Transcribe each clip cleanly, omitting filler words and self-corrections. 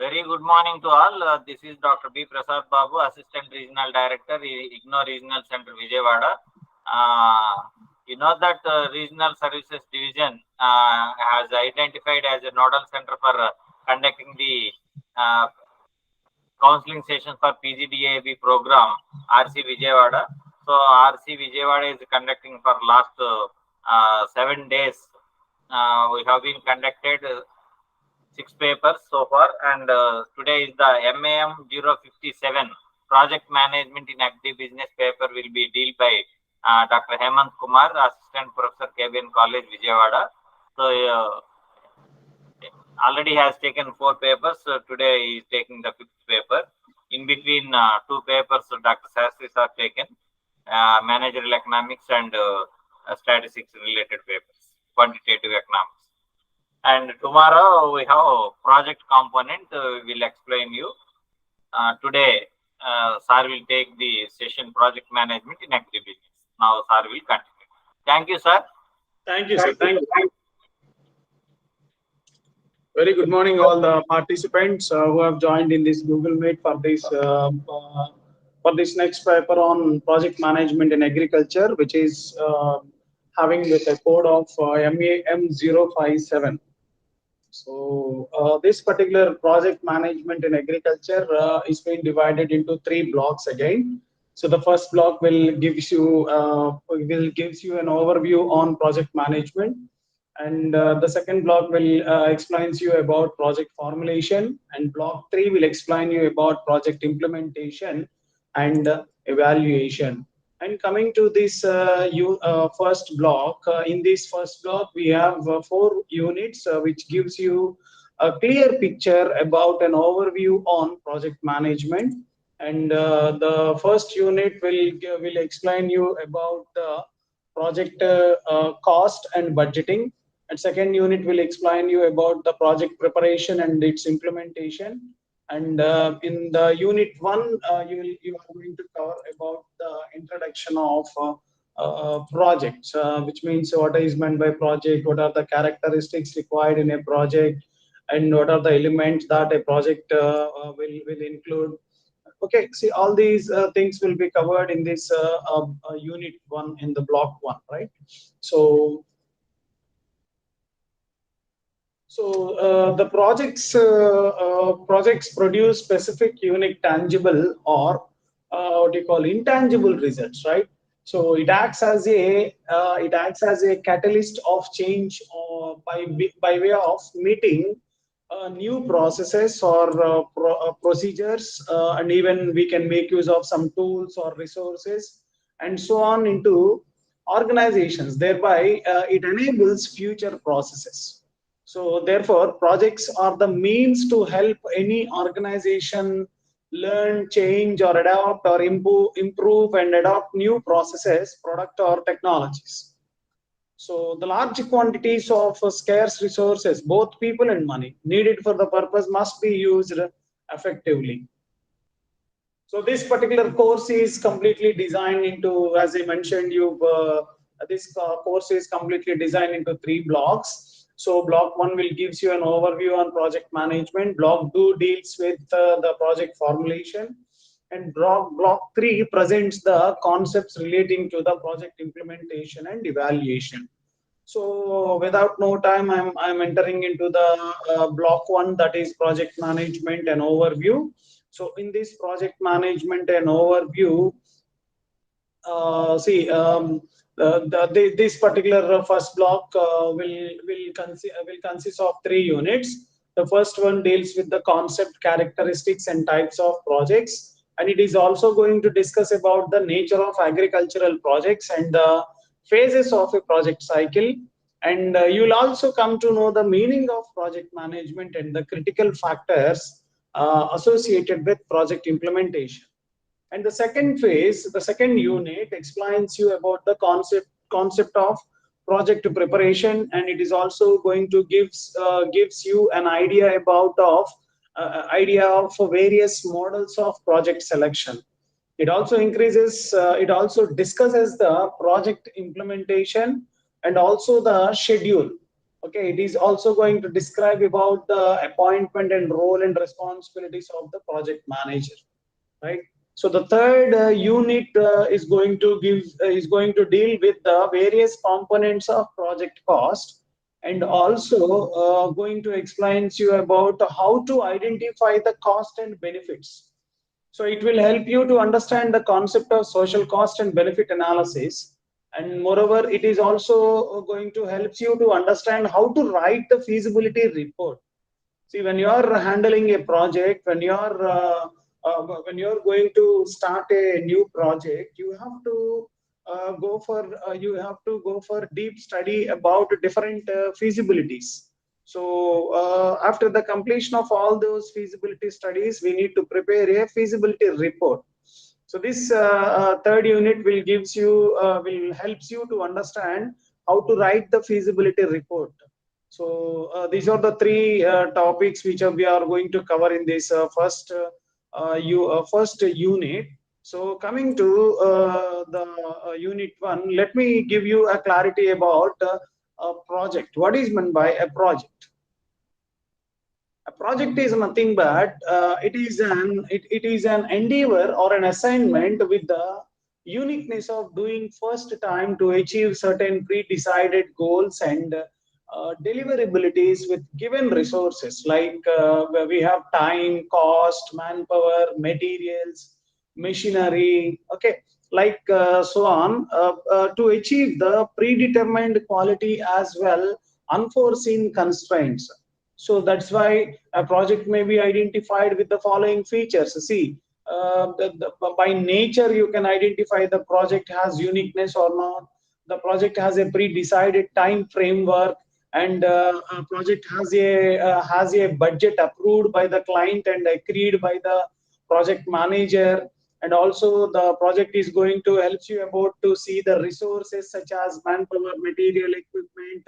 Very good morning to all. This is Dr. B. Prasad Babu, Assistant Regional Director, IGNOU Regional Center, Vijayawada. You know that Regional Services Division has identified as a nodal center for conducting the counseling sessions for PGDAB program, RC Vijayawada. So, RC Vijayawada is conducting for last 7 days. We have been conducted 6 papers so far, and today is the MAM057 Project Management in Agribusiness paper will be dealt by Dr. Hemant Kumar, Assistant Professor, KBN College, Vijayawada. So, already has taken 4 papers. Today he is taking the 5th paper. In between 2 papers, Dr. Sastris are taken, Managerial Economics and Statistics related papers, Quantitative Economics. And tomorrow we have project component. We will explain you. Today, sir will take the session project management in Agribusiness. Now, sir will continue. Thank you, sir. Thank you, sir. Thank you. Very good morning, all the participants who have joined in this Google Meet for this next paper on project management in agriculture, which is having with a code of MAM057. So this particular project management in agriculture is being divided into 3 blocks again. So the first block will gives you an overview on project management, and the second block will explains you about project formulation, and block 3 will explain you about project implementation and evaluation. And coming to this first block, in this first block, we have 4 units, which gives you a clear picture about an overview on project management. And the first unit will explain you about the project cost and budgeting. And second unit will explain you about the project preparation and its implementation. And in the unit 1, you are going to cover about the introduction of projects, which means what is meant by project, what are the characteristics required in a project, and what are the elements that a project will include. Okay, see, all these things will be covered in this unit 1 in the block 1, right? So the projects produce specific, unique, tangible, or what you call intangible results, right? So it acts as a catalyst of change by way of meeting new processes or procedures, and even we can make use of some tools or resources and so on into organizations. Thereby, it enables future processes. So therefore, projects are the means to help any organization learn, change, or adapt or improve and adopt new processes, product, or technologies. So the large quantities of scarce resources, both people and money, needed for the purpose must be used effectively. So this particular course is completely designed into, as I mentioned, this course is completely designed into 3 blocks. So block 1 will gives you an overview on project management. Block 2 deals with the project formulation, and block 3 presents the concepts relating to the project implementation and evaluation. So without no time, I'm entering into the block 1, that is project management and overview. So in this project management and overview, this particular first block will consist of 3 units. The first one deals with the concept, characteristics, and types of projects, and it is also going to discuss about the nature of agricultural projects and the phases of a project cycle. And you'll also come to know the meaning of project management and the critical factors associated with project implementation. And the second phase, the second unit, explains you about the concept of project preparation, and it is also going to gives you an idea of various models of project selection. It also discusses the project implementation and also the schedule. Okay, it is also going to describe about the appointment and role and responsibilities of the project manager, right? So the third unit is going to deal with the various components of project cost, and also going to explain to you about how to identify the cost and benefits. So it will help you to understand the concept of social cost and benefit analysis. And moreover, it is also going to help you to understand how to write the feasibility report. See, when you are handling a project, when you are going to start a new project, you have to go for deep study about different feasibilities. So after the completion of all those feasibility studies, we need to prepare a feasibility report. So this third unit will helps you to understand how to write the feasibility report. So these are the three topics which we are going to cover in this first unit. So coming to the unit one, let me give you a clarity about a project. What is meant by a project? A project is nothing but it is an endeavor or an assignment with the uniqueness of doing first time to achieve certain pre-decided goals and deliverabilities with given resources like where we have time, cost, manpower, materials, machinery, okay, like so on, to achieve the predetermined quality as well unforeseen constraints. So that's why a project may be identified with the following features. See, by nature, you can identify the project has uniqueness or not. The project has a pre-decided time framework, and a project has a budget approved by the client and agreed by the project manager. And also, the project is going to help you about to see the resources such as manpower, material, equipment,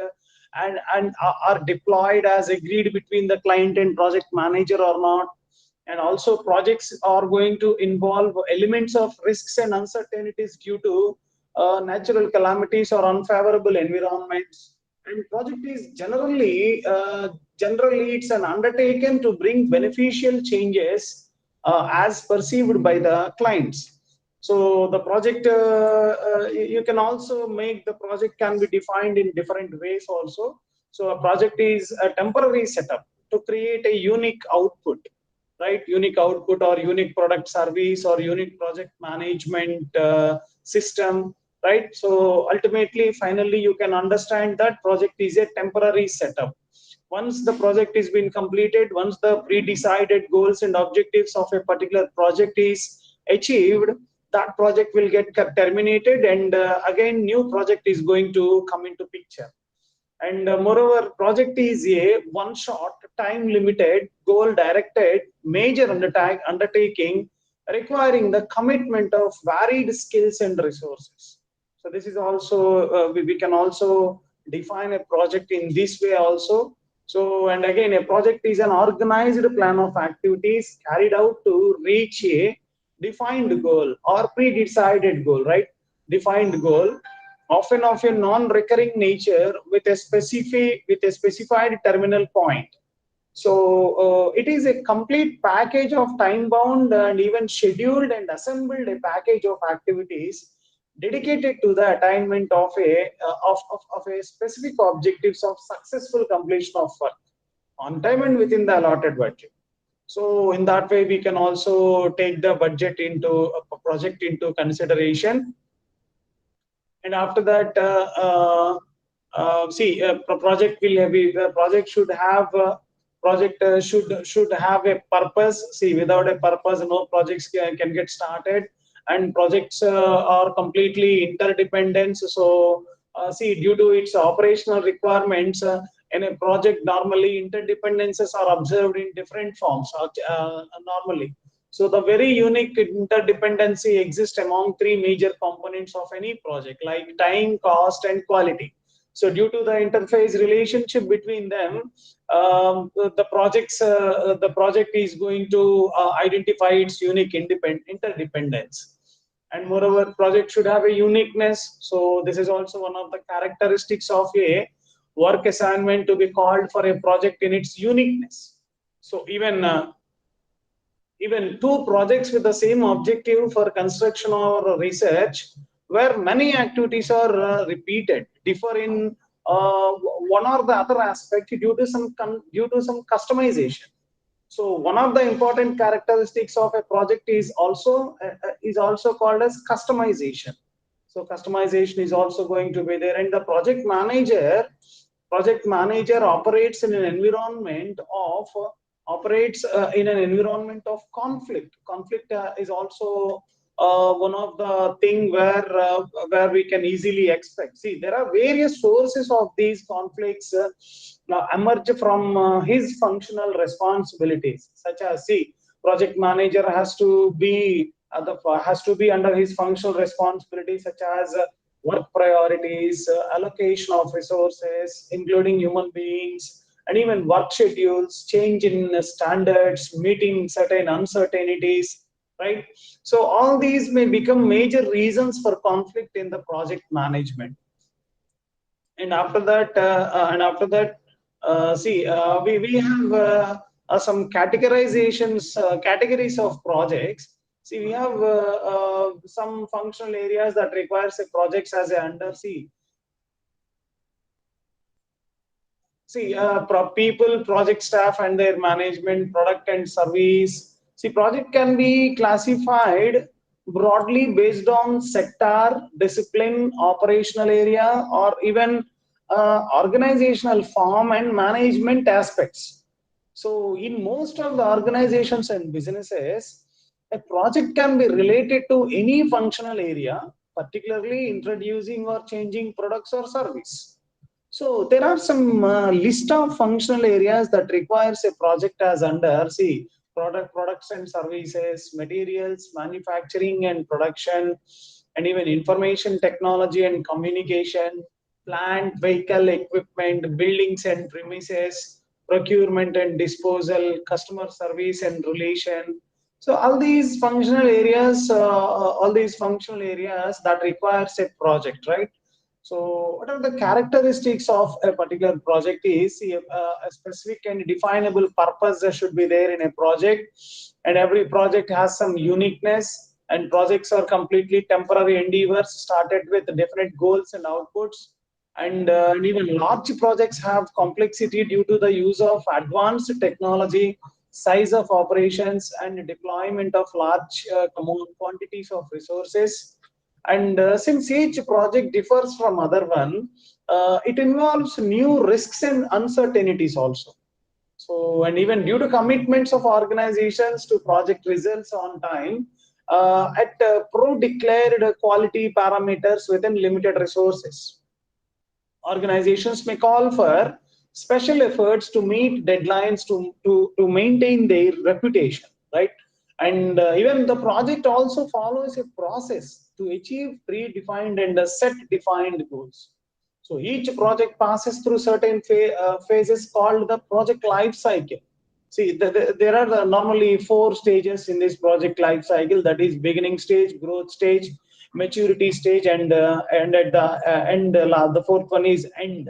and are deployed as agreed between the client and project manager or not. And also projects are going to involve elements of risks and uncertainties due to natural calamities or unfavorable environments. And project is generally it's an undertaken to bring beneficial changes as perceived by the clients. So the project, you can also make the project can be defined in different ways also. So a project is a temporary setup to create a unique output, right? Unique output or unique product service or unique project management system, right? So ultimately, finally, you can understand that project is a temporary setup. Once the project is been completed, once the pre-decided goals and objectives of a particular project is achieved, that project will get terminated, and again new project is going to come into picture. And moreover, project is a one shot, time limited, goal directed major undertaking requiring the commitment of varied skills and resources. So this is also we can also define a project in this way also. So, and again, a project is an organized plan of activities carried out to reach a defined goal or pre-decided goal, right? Defined goal, often of a non-recurring nature with a specified terminal point. So it is a complete package of time-bound and even scheduled and assembled a package of activities dedicated to the attainment of a specific objectives of successful completion of work on time and within the allotted budget. So in that way, we can also take the budget into a project into consideration. And after that, see, project will have project should have should have a purpose. See, without a purpose, no projects can get started, and projects are completely interdependent. So see, due to its operational requirements, in a project normally interdependencies are observed in different forms normally. So the very unique interdependency exists among three major components of any project, like time, cost, and quality. So due to the interface relationship between them, the project is going to identify its unique interdependence. And moreover, project should have a uniqueness. So this is also one of the characteristics of a work assignment to be called for a project in its uniqueness. So even two projects with the same objective for construction or research, where many activities are repeated, differ in one or the other aspect due to some customization. So one of the important characteristics of a project is also called as customization. So customization is also going to be there, and the project manager operates in an environment of conflict. Conflict is also one of the thing where we can easily expect. See, there are various sources of these conflicts emerge from his functional responsibilities, such as, see, project manager has to be under his functional responsibilities, such as work priorities, allocation of resources, including human beings, and even work schedules, change in standards, meeting certain uncertainties, right? So all these may become major reasons for conflict in the project management. And after that, we have some categories of projects. See, we have some functional areas that requires a projects as a under. People, project staff and their management, product and service. See, project can be classified broadly based on sector, discipline, operational area, or even organizational form and management aspects. So in most of the organizations and businesses, a project can be related to any functional area, particularly introducing or changing products or service. So there are some list of functional areas that requires a project as under. See, products and services, materials, manufacturing and production, and even information technology and communication, plant, vehicle, equipment, buildings and premises, procurement and disposal, customer service and relation. So all these functional areas that requires a project, right? So what are the characteristics of a particular project is, a specific and definable purpose that should be there in a project, and every project has some uniqueness, and projects are completely temporary endeavors started with definite goals and outputs. And even large projects have complexity due to the use of advanced technology, size of operations, and deployment of large quantities of resources. And since each project differs from other one, it involves new risks and uncertainties also. So, and even due to commitments of organizations to project results on time, at pro-declared quality parameters within limited resources, organizations may call for special efforts to meet deadlines to maintain their reputation, right? And even the project also follows a process to achieve predefined and set defined goals. So each project passes through certain phases called the project life cycle. See, there are normally 4 stages in this project life cycle. That is beginning stage, growth stage, maturity stage, and at the end, the fourth one is end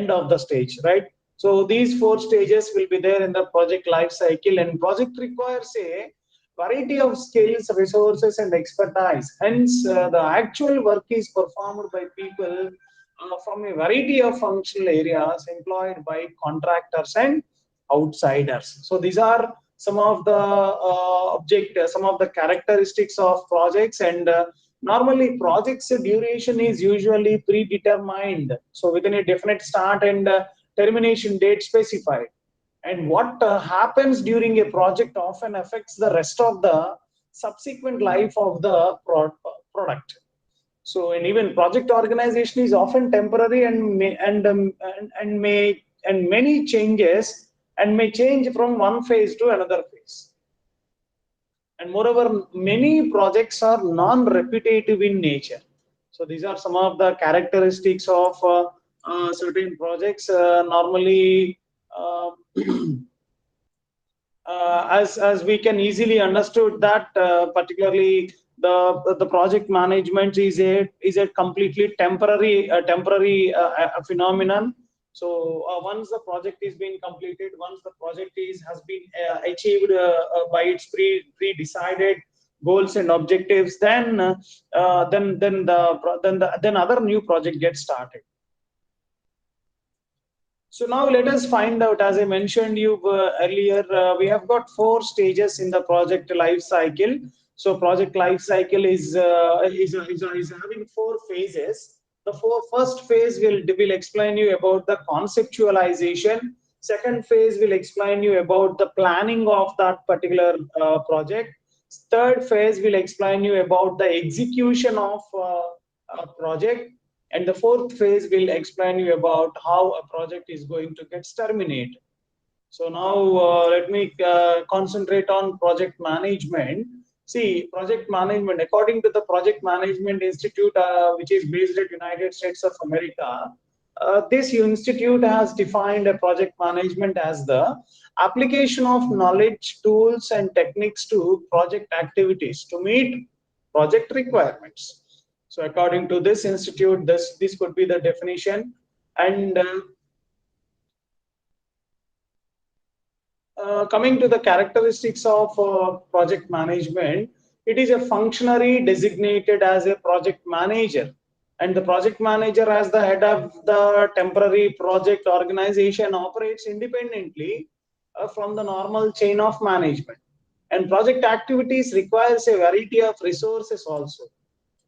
of the stage, right? So these 4 stages will be there in the project life cycle, and project requires a variety of skills, resources, and expertise. Hence, the actual work is performed by people from a variety of functional areas employed by contractors and outsiders. So these are some of the some of the characteristics of projects, and normally projects duration is usually predetermined. So within a definite start and termination date specified. And what happens during a project often affects the rest of the subsequent life of the product. So, and even project organization is often temporary and many changes and may change from one phase to another phase. And moreover, many projects are non-repetitive in nature. So these are some of the characteristics of certain projects. Normally, as we can easily understood that particularly the project management is a completely temporary phenomenon. So once the project is being completed, once the project has been achieved by its pre-decided goals and objectives, then other new project gets started. So now let us find out, as I mentioned you earlier, we have got 4 stages in the project life cycle. So project life cycle is having 4 phases. The first phase will explain you about the conceptualization. Second phase will explain you about the planning of that particular project. Third phase will explain you about the execution of a project, and the fourth phase will explain you about how a project is going to get terminated. So now let me concentrate on project management. See, project management, according to the Project Management Institute, which is based at United States of America, this institute has defined a project management as the application of knowledge, tools, and techniques to project activities to meet project requirements. So according to this institute, this could be the definition. And coming to the characteristics of project management, it is a functionary designated as a project manager, and the project manager, as the head of the temporary project organization, operates independently from the normal chain of management. And project activities requires a variety of resources also.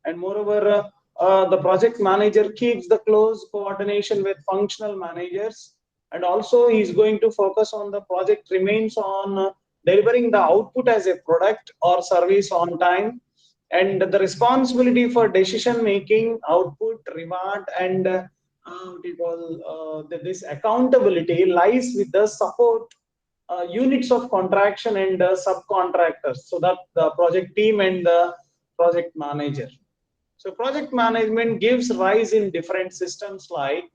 And moreover, the project manager keeps the close coordination with functional managers, and also he is going to focus on the project remains on delivering the output as a product or service on time. And the responsibility for decision making, output, reward, and what do you call this accountability lies with the support units of contraction and subcontractors, so that the project team and the project manager. So project management gives rise in different systems like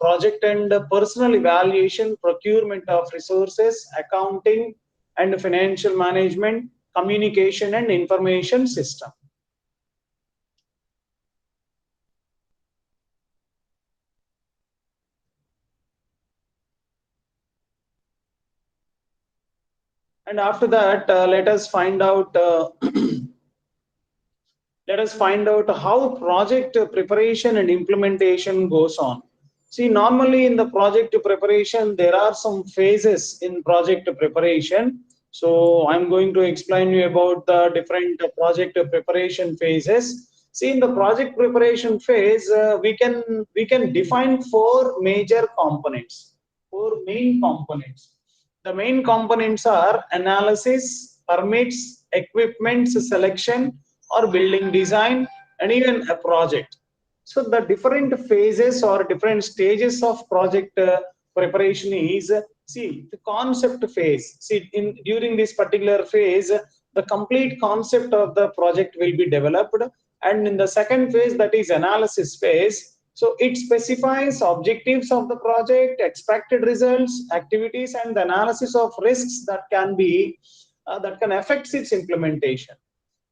project and personal evaluation, procurement of resources, accounting and financial management, communication and information system. And after that, let us find out how project preparation and implementation goes on. See, normally in the project preparation, there are some phases in project preparation. So I'm going to explain you about the different project preparation phases. See, in the project preparation phase, we can define 4 major components, 4 main components. The main components are analysis, permits, equipment selection, or building design, and even a project. So the different phases or different stages of project preparation is, see, the concept phase. See, during this particular phase, the complete concept of the project will be developed. And in the second phase, that is analysis phase, so it specifies objectives of the project, expected results, activities, and the analysis of risks that can affect its implementation.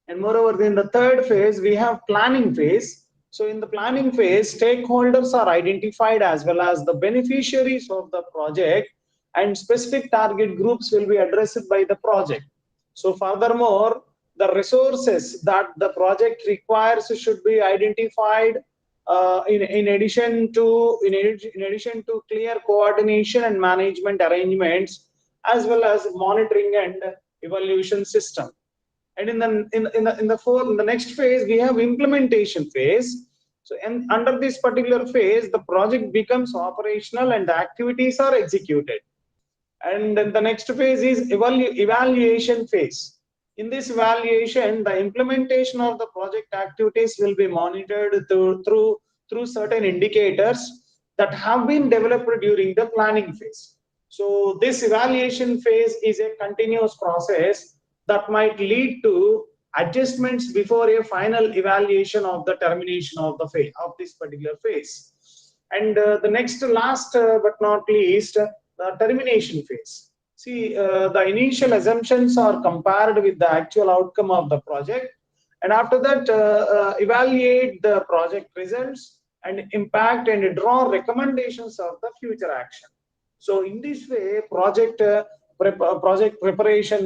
And moreover, in the third phase, we have planning phase. So in the planning phase, stakeholders are identified as well as the beneficiaries of the project, and specific target groups will be addressed by the project. So furthermore, the resources that the project requires should be identified in addition to clear coordination and management arrangements, as well as monitoring and evaluation system. And in the next phase, we have implementation phase. So under this particular phase, the project becomes operational and the activities are executed. And then the next phase is evaluation phase. In this evaluation, the implementation of the project activities will be monitored through certain indicators that have been developed during the planning phase. So this evaluation phase is a continuous process that might lead to adjustments before a final evaluation of the termination of the phase of this particular phase. And the next, last but not least, the termination phase. See, the initial assumptions are compared with the actual outcome of the project, and after that, evaluate the project results and impact and draw recommendations of the future action. So in this way, project preparation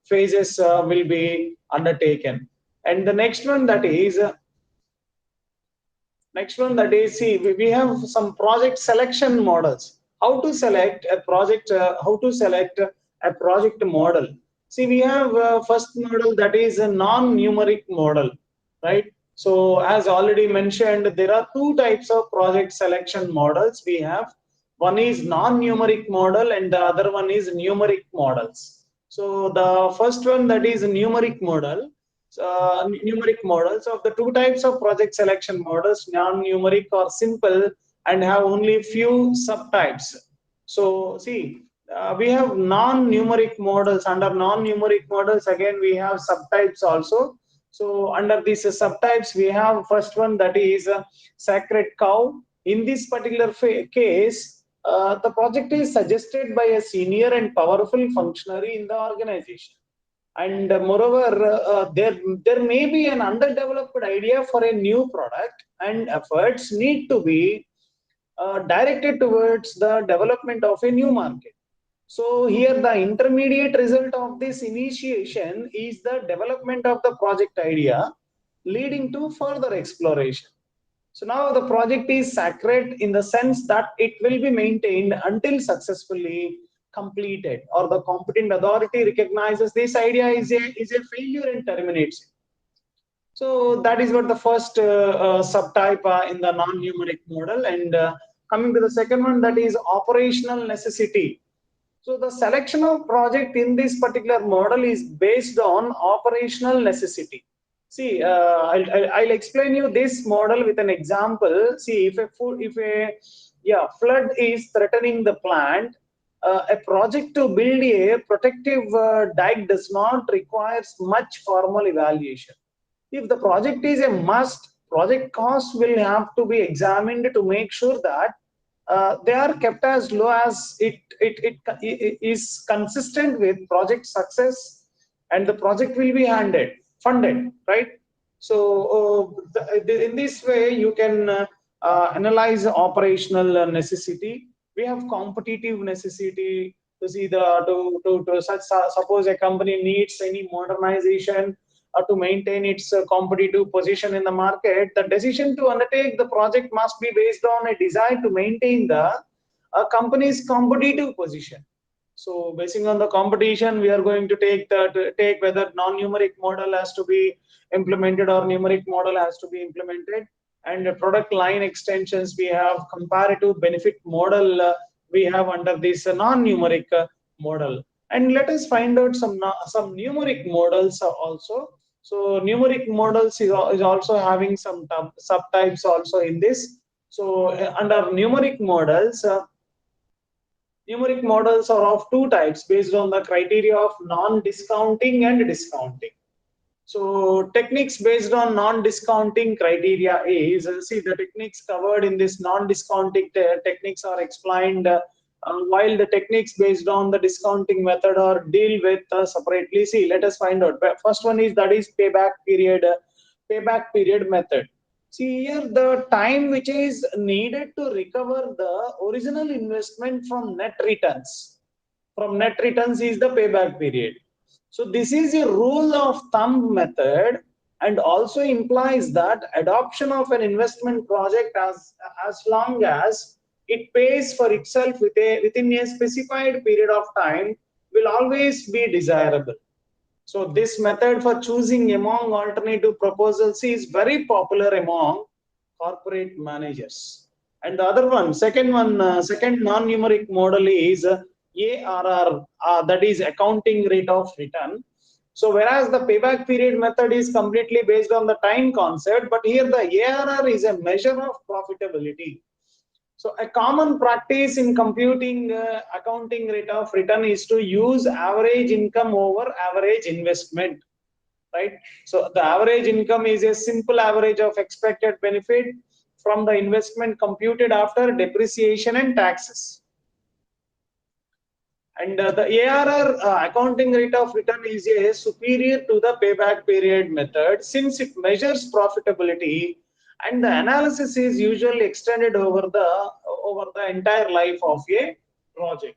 phases will be undertaken. And the next one that is see, we have some project selection models. How to select a project? How to select a project model? See, we have first model that is a non-numeric model, right? So as already mentioned, there are two types of project selection models we have. One is non-numeric model and the other one is numeric models. So the first one, that is a numeric model. Numeric models of the two types of project selection models, non-numeric or simple, and have only few subtypes. So see, we have non-numeric models. Under non-numeric models, again we have subtypes also. So under these subtypes, we have first one, that is sacred cow. In this particular case, the project is suggested by a senior and powerful functionary in the organization. And moreover, there may be an underdeveloped idea for a new product, and efforts need to be directed towards the development of a new market. So here the intermediate result of this initiation is the development of the project idea, leading to further exploration. So now the project is sacred in the sense that it will be maintained until successfully completed, or the competent authority recognizes this idea is a failure and terminates it. So that is what the first subtype in the non-numeric model. And coming to the second one, that is operational necessity. So the selection of project in this particular model is based on operational necessity. See, I'll explain you this model with an example. See, if a flood is threatening the plant, a project to build a protective dike does not require much formal evaluation. If the project is a must, project costs will have to be examined to make sure that they are kept as low as it is consistent with project success, and the project will be funded, right? So in this way, you can analyze operational necessity. We have competitive necessity to see suppose a company needs any modernization to maintain its competitive position in the market. The decision to undertake the project must be based on a desire to maintain the company's competitive position. So basing on the competition, we are going to take whether non-numeric model has to be implemented or numeric model has to be implemented. And product line extensions, we have comparative benefit model we have under this non-numeric model. And let us find out some numeric models also. So numeric models is also having some subtypes also in this. So under numeric models are of two types based on the criteria of non-discounting and discounting. So techniques based on non-discounting criteria is, see, the techniques covered in this non-discounting techniques are explained, while the techniques based on the discounting method are deal with separately. See, let us find out. First one is, that is payback period method. See here, the time which is needed to recover the original investment from net returns. From net returns is the payback period. So this is a rule of thumb method, and also implies that adoption of an investment project as long as it pays for itself within a specified period of time will always be desirable. So this method for choosing among alternative proposals is very popular among corporate managers. And the other one, second non-numeric model is ARR, that is accounting rate of return. So whereas the payback period method is completely based on the time concept, but here the ARR is a measure of profitability. So a common practice in computing accounting rate of return is to use average income over average investment, right? So the average income is a simple average of expected benefit from the investment computed after depreciation and taxes. And the ARR accounting rate of return is superior to the payback period method, since it measures profitability and the analysis is usually extended over the entire life of a project.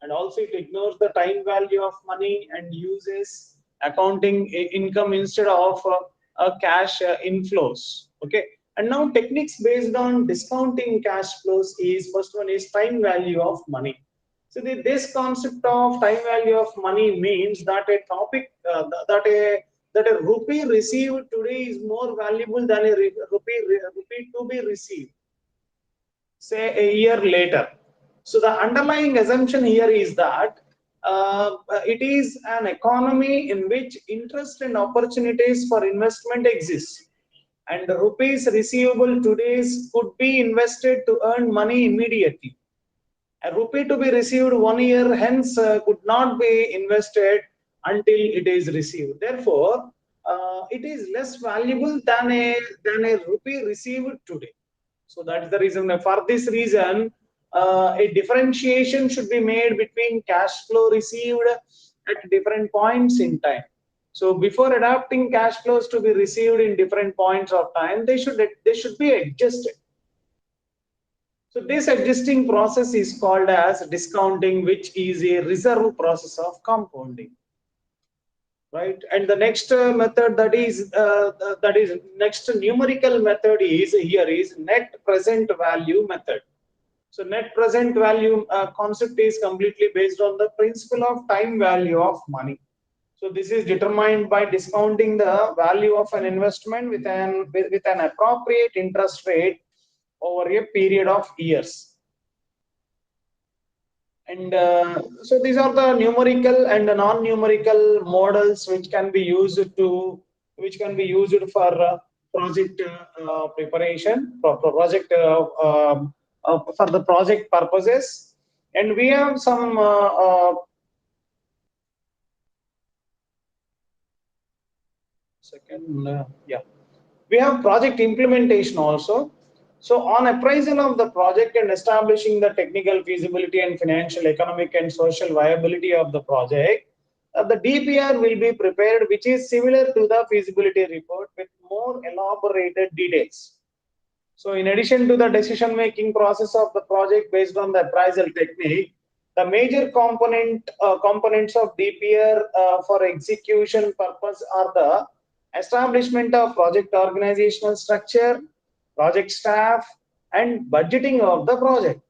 And also it ignores the time value of money and uses accounting income instead of cash inflows. Okay, and now techniques based on discounting cash flows is, first one is time value of money. So this concept of time value of money means that a topic that a rupee received today is more valuable than a rupee to be received, say, a year later. So the underlying assumption here is that it is an economy in which interest and opportunities for investment exist, and the rupees receivable today could be invested to earn money immediately. A rupee to be received 1 year hence could not be invested until it is received. Therefore, it is less valuable than a rupee received today. So that is the reason. For this reason, a differentiation should be made between cash flow received at different points in time. So before adapting cash flows to be received in different points of time, they should be adjusted. So this adjusting process is called as discounting, which is a reserve process of compounding, right? And the next method that is next numerical method is here is net present value method. So net present value concept is completely based on the principle of time value of money. So this is determined by discounting the value of an investment with an appropriate interest rate over a period of years. And so these are the numerical and the non-numerical models which can be used for project preparation, for project for the project purposes. And we have some we have project implementation also. So on appraisal of the project and establishing the technical feasibility and financial, economic and social viability of the project, the DPR will be prepared, which is similar to the feasibility report with more elaborated details. So in addition to the decision-making process of the project based on the appraisal technique, the major components of DPR for execution purpose are the establishment of project organizational structure, project staff, and budgeting of the project.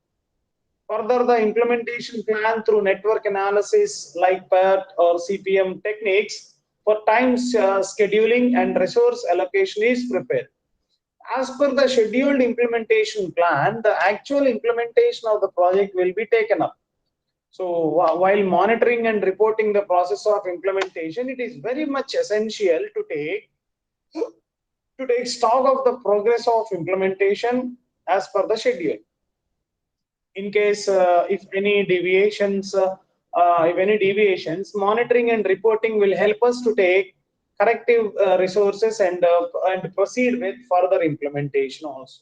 Further, the implementation plan through network analysis like PERT or CPM techniques for time scheduling and resource allocation is prepared. As per the scheduled implementation plan, the actual implementation of the project will be taken up. So while monitoring and reporting the process of implementation, it is very much essential to take stock of the progress of implementation as per the schedule. In case if any deviations, monitoring and reporting will help us to take corrective resources and proceed with further implementation also.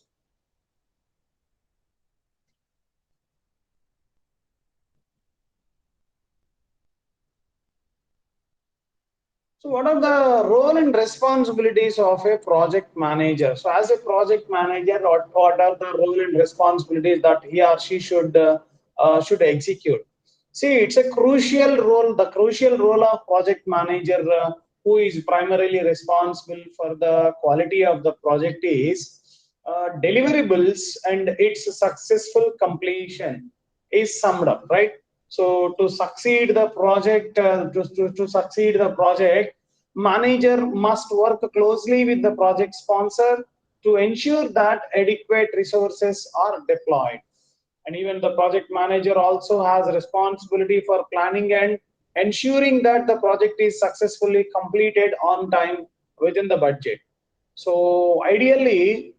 So what are the role and responsibilities of a project manager? So as a project manager, what are the role and responsibilities that he or she should execute? See, it's a crucial role. The crucial role of project manager, who is primarily responsible for the quality of the project, is deliverables and its successful completion is summed up, right? So to succeed the project, to succeed the project, manager must work closely with the project sponsor to ensure that adequate resources are deployed. And even the project manager also has responsibility for planning and ensuring that the project is successfully completed on time within the budget. So ideally,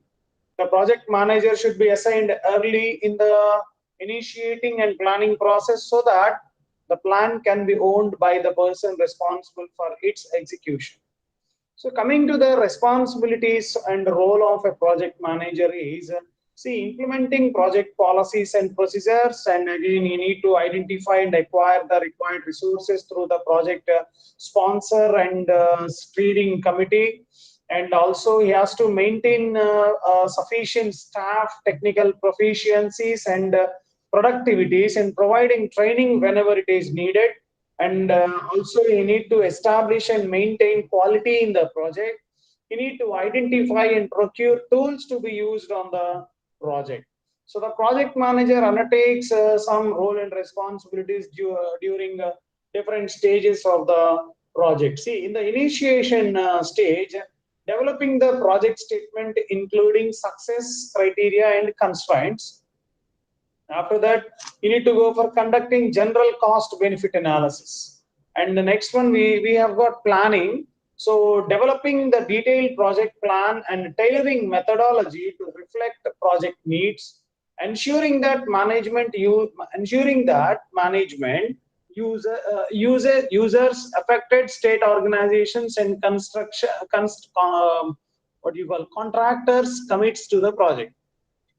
the project manager should be assigned early in the initiating and planning process so that the plan can be owned by the person responsible for its execution. So coming to the responsibilities and role of a project manager is, see, implementing project policies and procedures, and again you need to identify and acquire the required resources through the project sponsor and steering committee. and also he has to maintain sufficient staff, technical proficiencies, and productivities, and providing training whenever it is needed. And also you need to establish and maintain quality in the project. You need to identify and procure tools to be used on the project. So the project manager undertakes some role and responsibilities during different stages of the project. See, in the initiation stage, developing the project statement including success criteria and constraints. After that, you need to go for conducting general cost benefit analysis. And the next one, we have got planning. So developing the detailed project plan and tailoring methodology to reflect the project needs, ensuring that management, users, affected state organizations, and what do you call contractors commits to the project.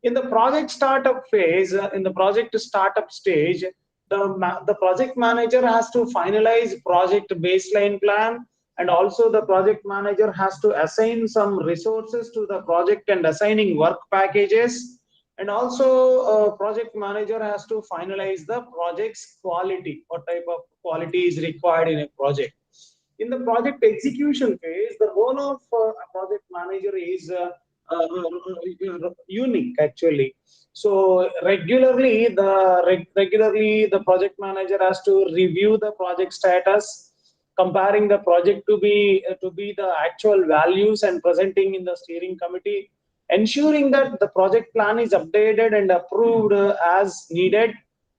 In the project startup phase, in the project startup stage, the project manager has to finalize project baseline plan, and also the project manager has to assign some resources to the project and assigning work packages, and also project manager has to finalize the project's quality, what type of quality is required in a project. In the project execution phase, the role of a project manager is unique actually. So regularly the project manager has to review the project status, comparing the project to be the actual values and presenting in the steering committee, ensuring that the project plan is updated and approved as needed.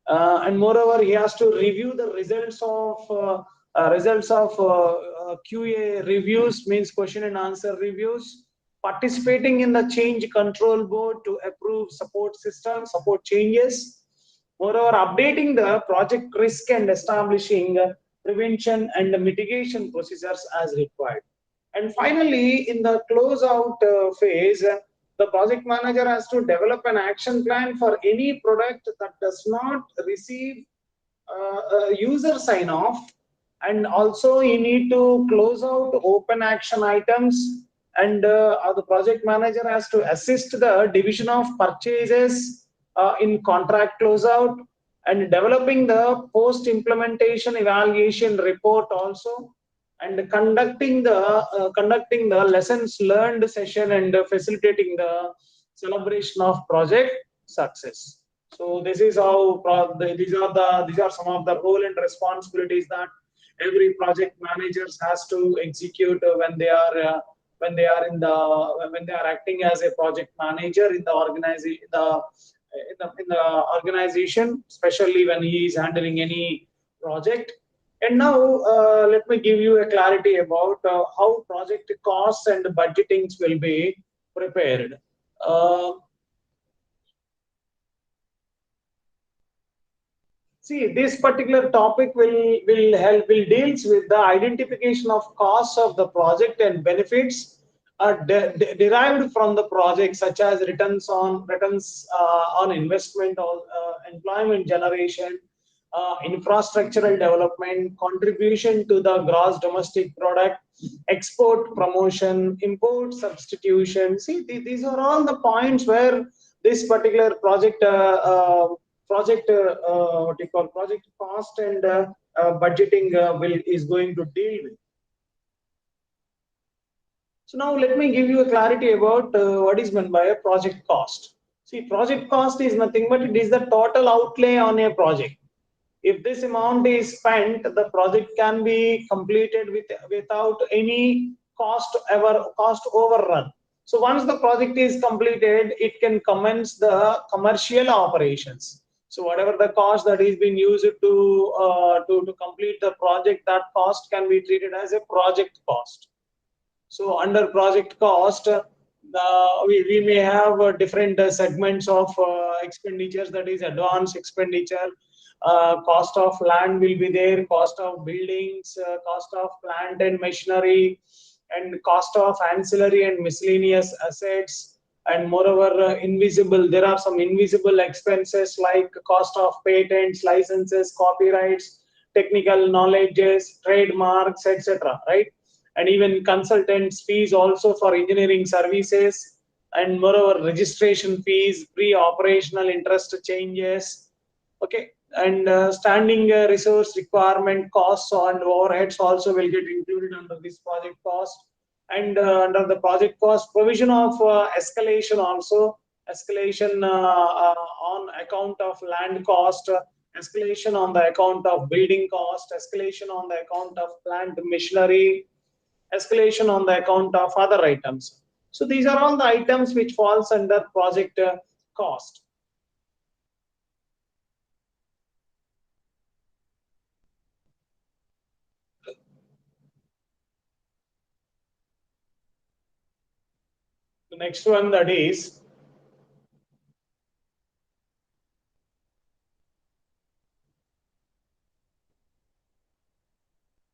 And moreover, he has to review the results of QA reviews, means question and answer reviews, participating in the change control board to approve support changes. Moreover, updating the project risk and establishing prevention and mitigation procedures as required. And finally, in the closeout phase, the project manager has to develop an action plan for any product that does not receive user sign off, and also you need to close out open action items, and the project manager has to assist the division of purchases in contract closeout, and developing the post implementation evaluation report also, and conducting the lessons learned session, and facilitating the celebration of project success. So this is how these are some of the role and responsibilities that every project managers has to execute when they are acting as a project manager in the organization, in the organization, especially when he is handling any project. And now let me give you a clarity about how project costs and budgetings will be prepared. See, this particular topic will deals with the identification of costs of the project and benefits derived from the project, such as returns on investment, or employment generation, infrastructural development, contribution to the gross domestic product, export promotion, import substitution. See, these are all the points where this particular project what you call project cost and budgeting is going to deal with. So now let me give you a clarity about what is meant by a project cost. See, project cost is nothing but it is the total outlay on a project. If this amount is spent, the project can be completed without any cost overrun. So once the project is completed, it can commence the commercial operations. So whatever the cost that is being used to complete the project, that cost can be treated as a project cost. So under project cost, we may have different segments of expenditures, that is advance expenditure, cost of land will be there, cost of buildings, cost of plant and machinery, and cost of ancillary and miscellaneous assets. And moreover, there are some invisible expenses like cost of patents, licenses, copyrights, technical knowledges, trademarks, etc. Right? and even consultants fees also for engineering services, and moreover registration fees, pre-operational interest changes. Okay, and standing resource requirement costs and overheads also will get included under this project cost. And under the project cost, provision of escalation also, escalation on account of land cost, escalation on the account of building cost, escalation on the account of plant machinery, escalation on the account of other items. So these are all the items which falls under project cost. The next one, that is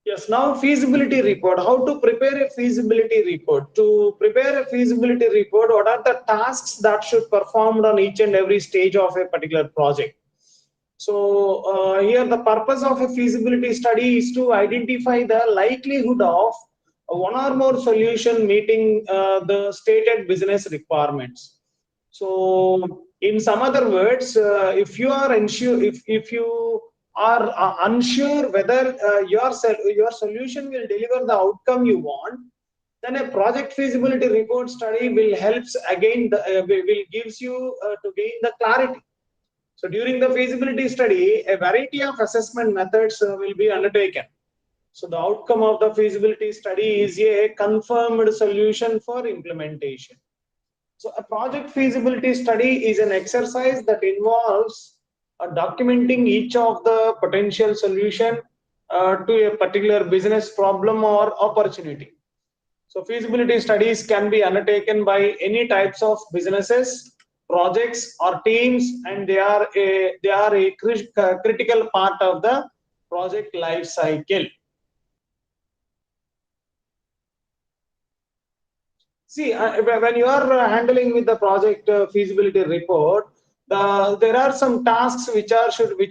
yes, now feasibility report. How to prepare a feasibility report? To prepare a feasibility report, what are the tasks that should performed on each and every stage of a particular project? So here the purpose of a feasibility study is to identify the likelihood of one or more solution meeting the stated business requirements. So in some other words, if you are unsure, if you are unsure whether your solution will deliver the outcome you want, then a project feasibility report study will helps again will gives you to gain the clarity. So during the feasibility study, a variety of assessment methods will be undertaken. So the outcome of the feasibility study is a confirmed solution for implementation. So a project feasibility study is an exercise that involves documenting each of the potential solution to a particular business problem or opportunity. So feasibility studies can be undertaken by any types of businesses, projects or teams, and they are a critical part of the project life cycle. See, when you are handling with the project feasibility report, there are some tasks which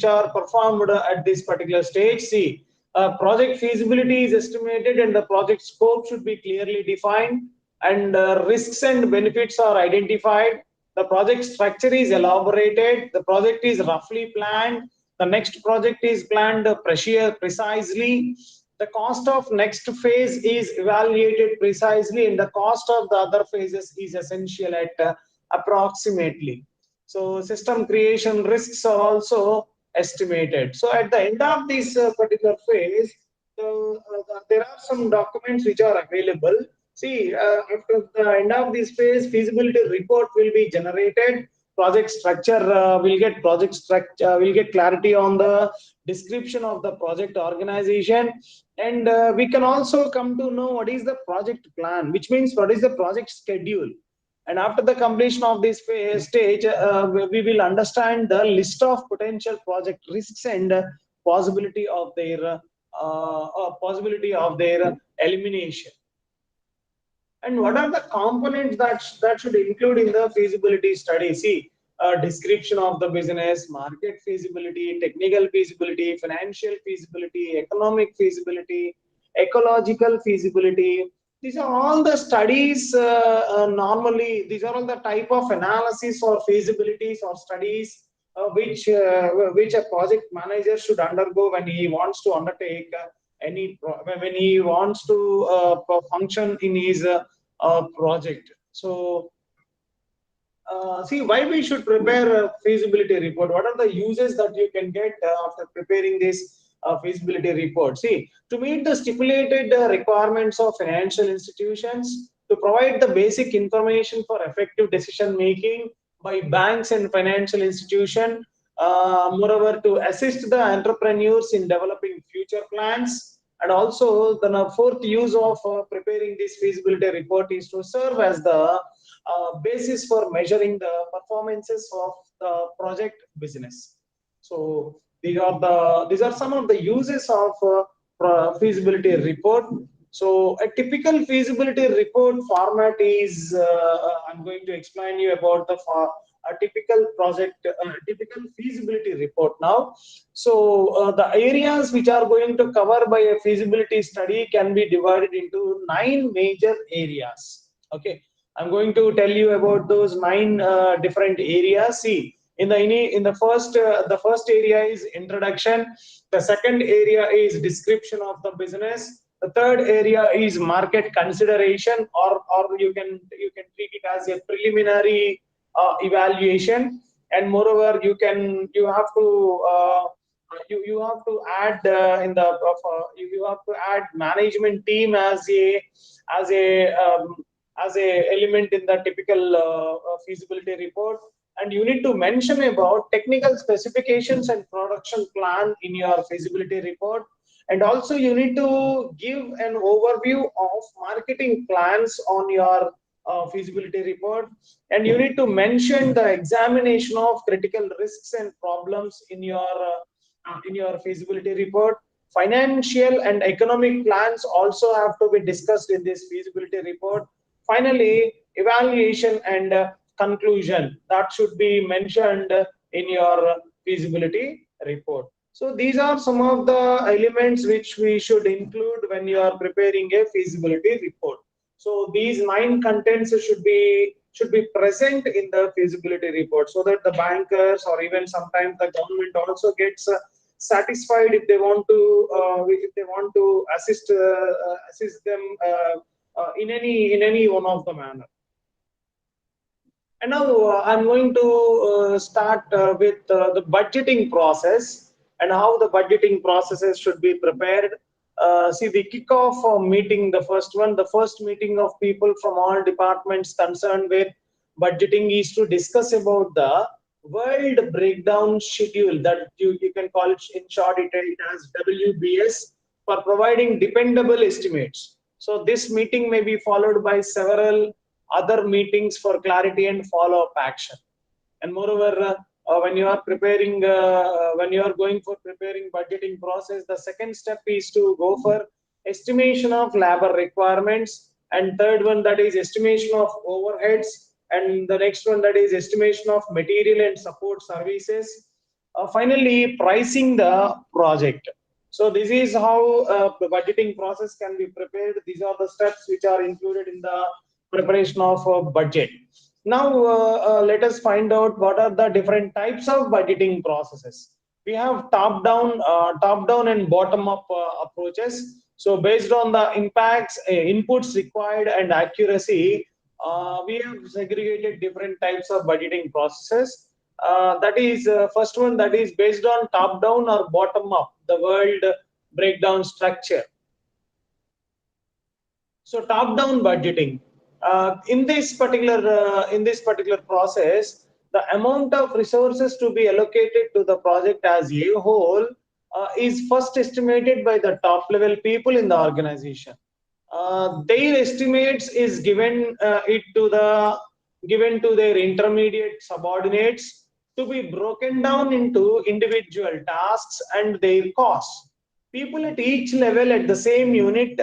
are performed at this particular stage. See, project feasibility is estimated, and the project scope should be clearly defined, and risks and benefits are identified. The project structure is elaborated. The project is roughly planned. The next project is planned precisely. The cost of next phase is evaluated precisely, and the cost of the other phases is essential at approximately. So system creation risks are also estimated. So at the end of this particular phase, there are some documents which are available. See, after the end of this phase, feasibility report will be generated. Project structure will get will get clarity on the description of the project organization, and we can also come to know what is the project plan, which means what is the project schedule. And after the completion of this stage, we will understand the list of potential project risks and possibility of their elimination. And what are the components that should include in the feasibility study? See, description of the business, market feasibility, technical feasibility, financial feasibility, economic feasibility, ecological feasibility. These are all the studies. Normally, these are all the type of analysis or feasibilities or studies which a project manager should undergo when he wants to undertake when he wants to function in his project. So see, why we should prepare a feasibility report? What are the uses that you can get after preparing this feasibility report? See, to meet the stipulated requirements of financial institutions, to provide the basic information for effective decision making by banks and financial institutions, moreover to assist the entrepreneurs in developing future plans. And also the fourth use of preparing this feasibility report is to serve as the basis for measuring the performances of the project business. So these are some of the uses of feasibility report. So a typical feasibility report format is I'm going to explain you about a typical project, typical feasibility report now. So the areas which are going to cover by a feasibility study can be divided into 9 major areas. Okay, I'm going to tell you about those 9 different areas. See, in the first area is introduction. The second area is description of the business. The third area is market consideration, or you can treat it as a preliminary evaluation. And moreover, you have to you have to add you have to add management team as a as a element in the typical feasibility report. And you need to mention about technical specifications and production plan in your feasibility report. And also you need to give an overview of marketing plans on your feasibility report. And you need to mention the examination of critical risks and problems in your feasibility report. Financial and economic plans also have to be discussed in this feasibility report. Finally, evaluation and conclusion that should be mentioned in your feasibility report. So these are some of the elements which we should include when you are preparing a feasibility report. So these 9 contents should be present in the feasibility report, so that the bankers or even sometimes the government also gets satisfied if they want to assist them in any one of the manner. And now I'm going to start with the budgeting process and how the budgeting processes should be prepared. See, the kickoff meeting, the first meeting of people from all departments concerned with budgeting is to discuss about the world breakdown schedule, that you can call it in short it as WBS, for providing dependable estimates. So this meeting may be followed by several other meetings for clarity and follow-up action. And moreover, when you are going for preparing budgeting process, the second step is to go for estimation of labor requirements, and third one, that is estimation of overheads, and the next one, that is estimation of material and support services. Finally, pricing the project. So this is how the budgeting process can be prepared. These are the steps which are included in the preparation of a budget. Now let us find out what are the different types of budgeting processes. We have top down and bottom up approaches. So based on the impacts, inputs required and accuracy, we have segregated different types of budgeting processes. That is first one, that is based on top down or bottom up, the world breakdown structure. So top down budgeting, in this particular process, the amount of resources to be allocated to the project as a whole is first estimated by the top level people in the organization. Their estimates is given to their intermediate subordinates to be broken down into individual tasks and their costs. People at each level at the same unit,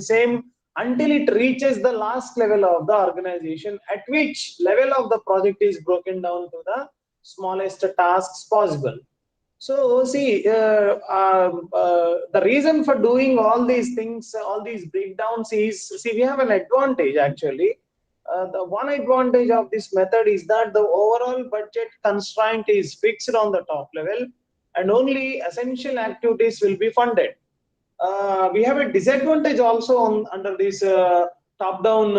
same, until it reaches the last level of the organization, at which level of the project is broken down to the smallest tasks possible. So see, the reason for doing all these things, all these breakdowns is, see, we have an advantage actually. The one advantage of this method is that the overall budget constraint is fixed on the top level, and only essential activities will be funded. We have a disadvantage also under this top-down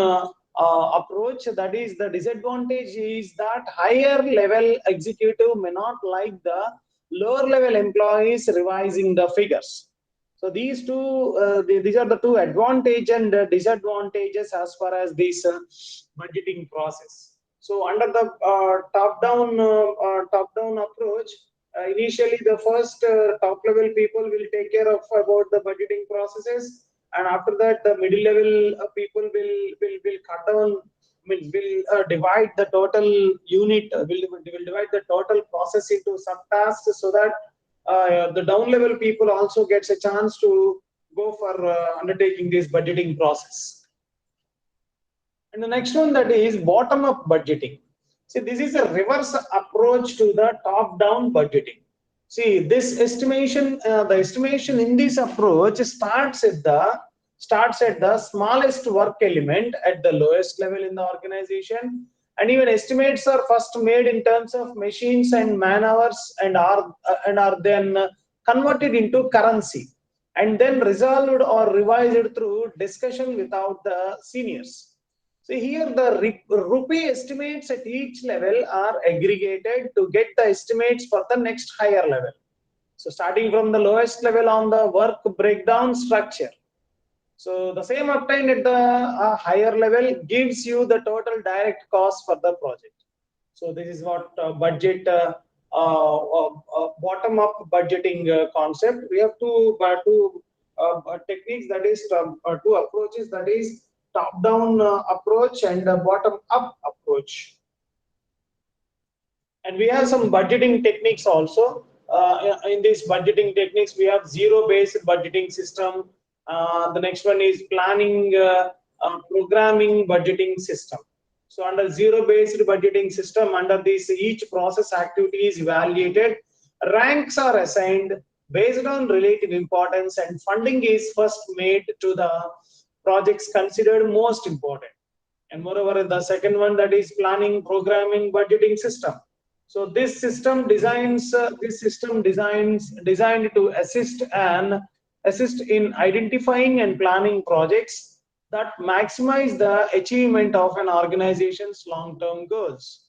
approach. That is, the disadvantage is that higher level executive may not like the lower level employees revising the figures. So these are the two advantages and disadvantages as far as this budgeting process. So under the top-down approach, initially the first top level people will take care of about the budgeting processes, and after that the middle level people will cut down, will divide the total unit, will divide the total process into subtasks, so that the down level people also gets a chance to go for undertaking this budgeting process. And the next one, that is bottom up budgeting. See, this is a reverse approach to the top-down budgeting. See, this estimation, the estimation in this approach starts at the smallest work element at the lowest level in the organization, and even estimates are first made in terms of machines and man hours, and are then converted into currency, and then resolved or revised through discussion without the seniors. So here the rupee estimates at each level are aggregated to get the estimates for the next higher level. So starting from the lowest level on the work breakdown structure. So the same obtained at the higher level gives you the total direct cost for the project. So this is what bottom up budgeting concept. We have two techniques, that is two approaches, that is top down approach and bottom up approach. And we have some budgeting techniques also. In these budgeting techniques, we have zero-based budgeting system. The next one is planning, programming budgeting system. So under zero-based budgeting system, under this, each process activity is evaluated, ranks are assigned based on relative importance, and funding is first made to the projects considered most important. And moreover, the second one, that is planning, programming, budgeting system. So this system designed to assist in identifying and planning projects that maximize the achievement of an organization's long-term goals.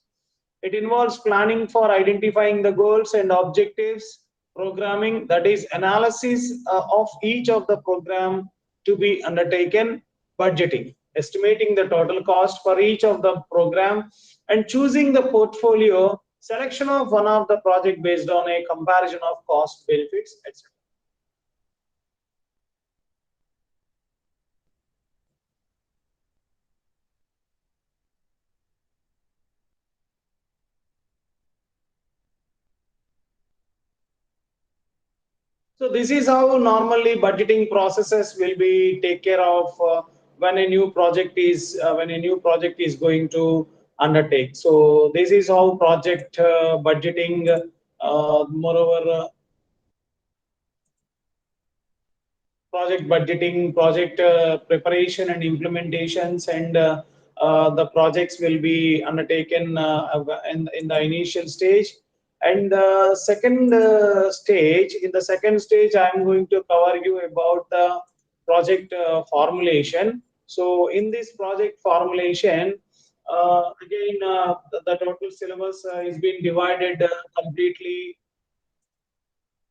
It involves planning for identifying the goals and objectives, programming, that is analysis of each of the program to be undertaken, budgeting, estimating the total cost for each of the program, and choosing the portfolio, selection of one of the project based on a comparison of cost, benefits, etc. So this is how normally budgeting processes will be take care of when a new project is going to undertake. So this is how project budgeting, moreover, project budgeting, project preparation and implementations, and the projects will be undertaken in the initial stage. And the second stage, I am going to cover you about the project formulation. So in this project formulation, again, the total syllabus is being divided completely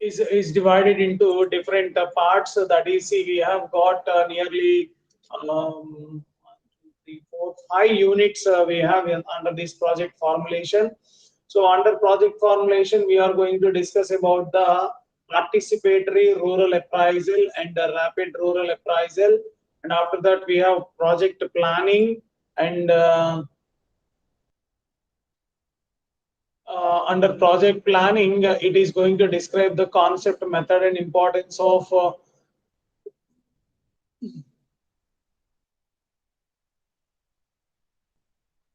is divided into different parts. So that is, see, we have got nearly 1, 2, 3, 4, 5 units we have under this project formulation. So under project formulation, we are going to discuss about the participatory rural appraisal and the rapid rural appraisal. And after that, we have project planning, and under project planning, it is going to describe the concept, method, and importance of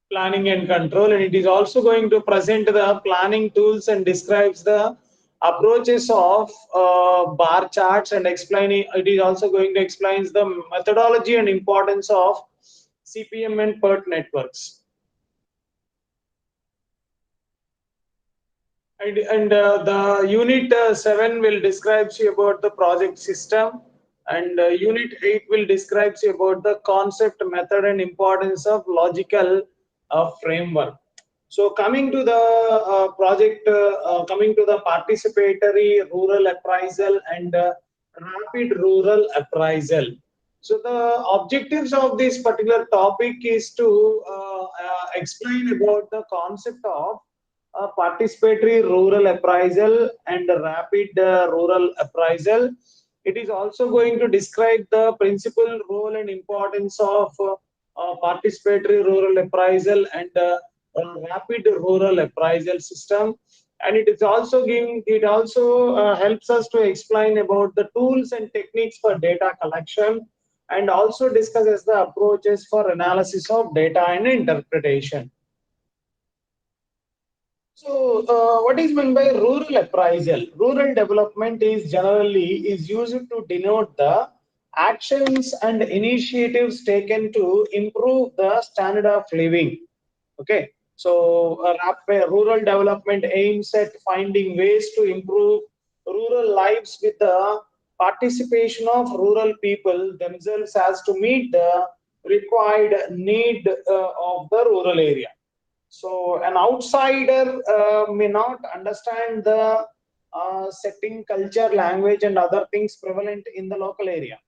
planning and control. And it is also going to present the planning tools and describes the approaches of bar charts, and explaining. It is also going to explain the methodology and importance of CPM and PERT networks. And the unit 7 will describe you about the project system, and unit 8 will describe you about the concept, method, and importance of logical framework. So coming to the coming to the participatory rural appraisal and rapid rural appraisal. So the objectives of this particular topic is to explain about the concept of participatory rural appraisal and rapid rural appraisal. It is also going to describe the principal role and importance of participatory rural appraisal and rapid rural appraisal system. And it is also giving. It also helps us to explain about the tools and techniques for data collection, and also discusses the approaches for analysis of data and interpretation. So, what is meant by rural appraisal? Rural development is used to denote the actions and initiatives taken to improve the standard of living. Okay, so rural development aims at finding ways to improve rural lives with the participation of rural people themselves as to meet the required need of the rural area. So an outsider may not understand the setting, culture, language, and other things prevalent in the local area.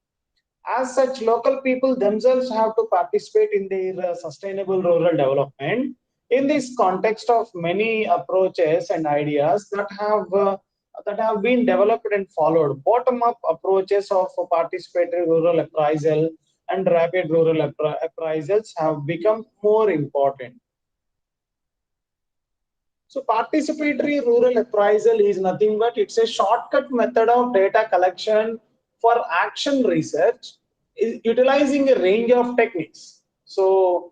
As such, local people themselves have to participate in their sustainable rural development. In this context of many approaches and ideas that have been developed and followed, bottom-up approaches of participatory rural appraisal and rapid rural appraisals have become more important. So participatory rural appraisal is nothing but it's a shortcut method of data collection for action research utilizing a range of techniques. So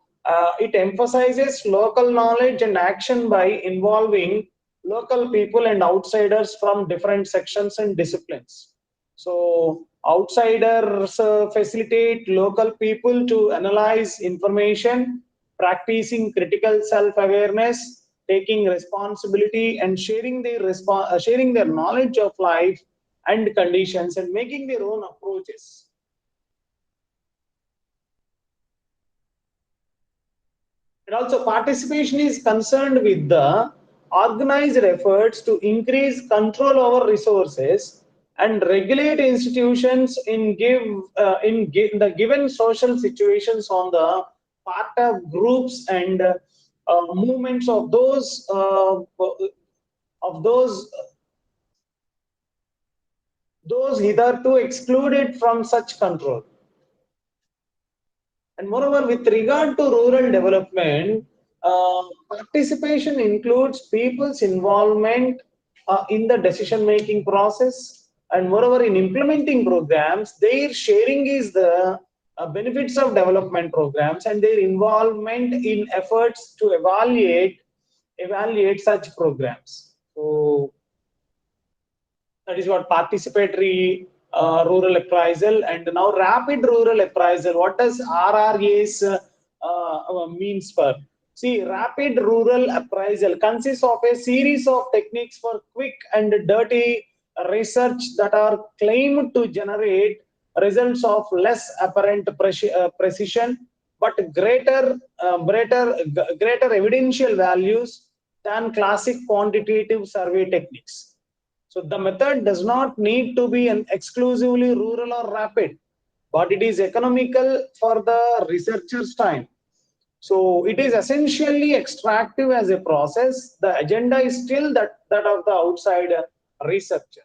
it emphasizes local knowledge and action by involving local people and outsiders from different sections and disciplines. So outsiders facilitate local people to analyze information, practicing critical self-awareness, taking responsibility, and sharing their knowledge of life and conditions, and making their own approaches. And also, participation is concerned with the organized efforts to increase control over resources and regulate institutions in the given social situations on the part of groups and movements of those hitherto excluded from such control. And moreover, with regard to rural development, participation includes people's involvement in the decision-making process. And moreover, in implementing programs, their sharing is the benefits of development programs and their involvement in efforts to evaluate such programs. So that is what participatory rural appraisal. And now rapid rural appraisal. What does RRAs means for? See, rapid rural appraisal consists of a series of techniques for quick and dirty research that are claimed to generate results of less apparent precision but greater evidential values than classic quantitative survey techniques. So the method does not need to be an exclusively rural or rapid, but it is economical for the researcher's time. So it is essentially extractive as a process. The agenda is still that of the outside researcher.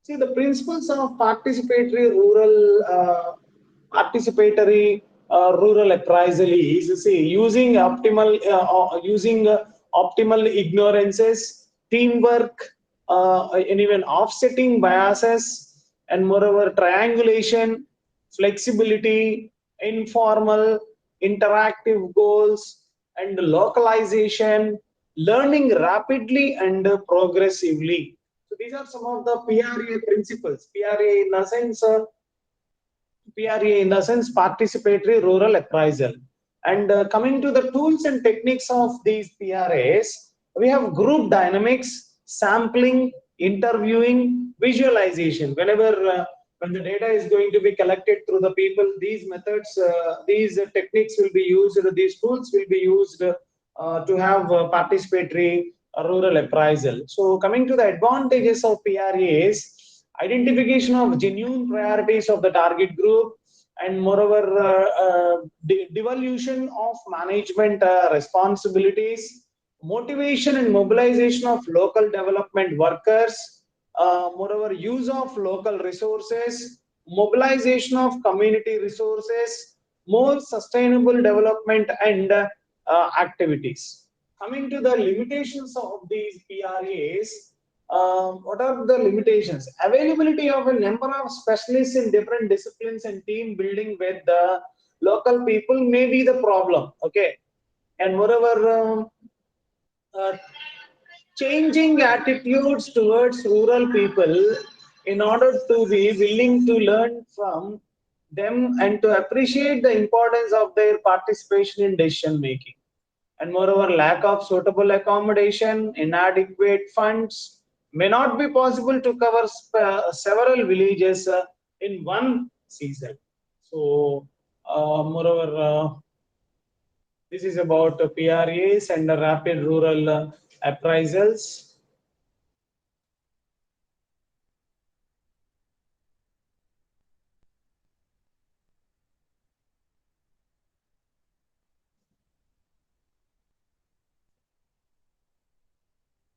See, the principles of participatory rural appraisal is, see, using optimal ignorances, teamwork, and even offsetting biases, and moreover triangulation, flexibility, informal, interactive goals, and localization, learning rapidly and progressively. So these are some of the PRA principles. PRA in the sense participatory rural appraisal. And coming to the tools and techniques of these PRAs, we have group dynamics, sampling, interviewing, visualization. When the data is going to be collected through the people, these methods, these techniques will be used, these tools will be used to have participatory rural appraisal. So coming to the advantages of PRAs, identification of genuine priorities of the target group, and moreover devolution of management responsibilities, motivation and mobilization of local development workers, moreover use of local resources, mobilization of community resources, more sustainable development and activities. Coming to the limitations of these PRAs, What are the limitations? Availability of a number of specialists in different disciplines and team building with the local people may be the problem. Okay, and moreover, uh, changing attitudes towards rural people in order to be willing to learn from them and to appreciate the importance of their participation in decision making. And moreover, lack of suitable accommodation, inadequate funds may not be possible to cover several villages in one season. So, moreover, this is about PRAs and rapid rural appraisals.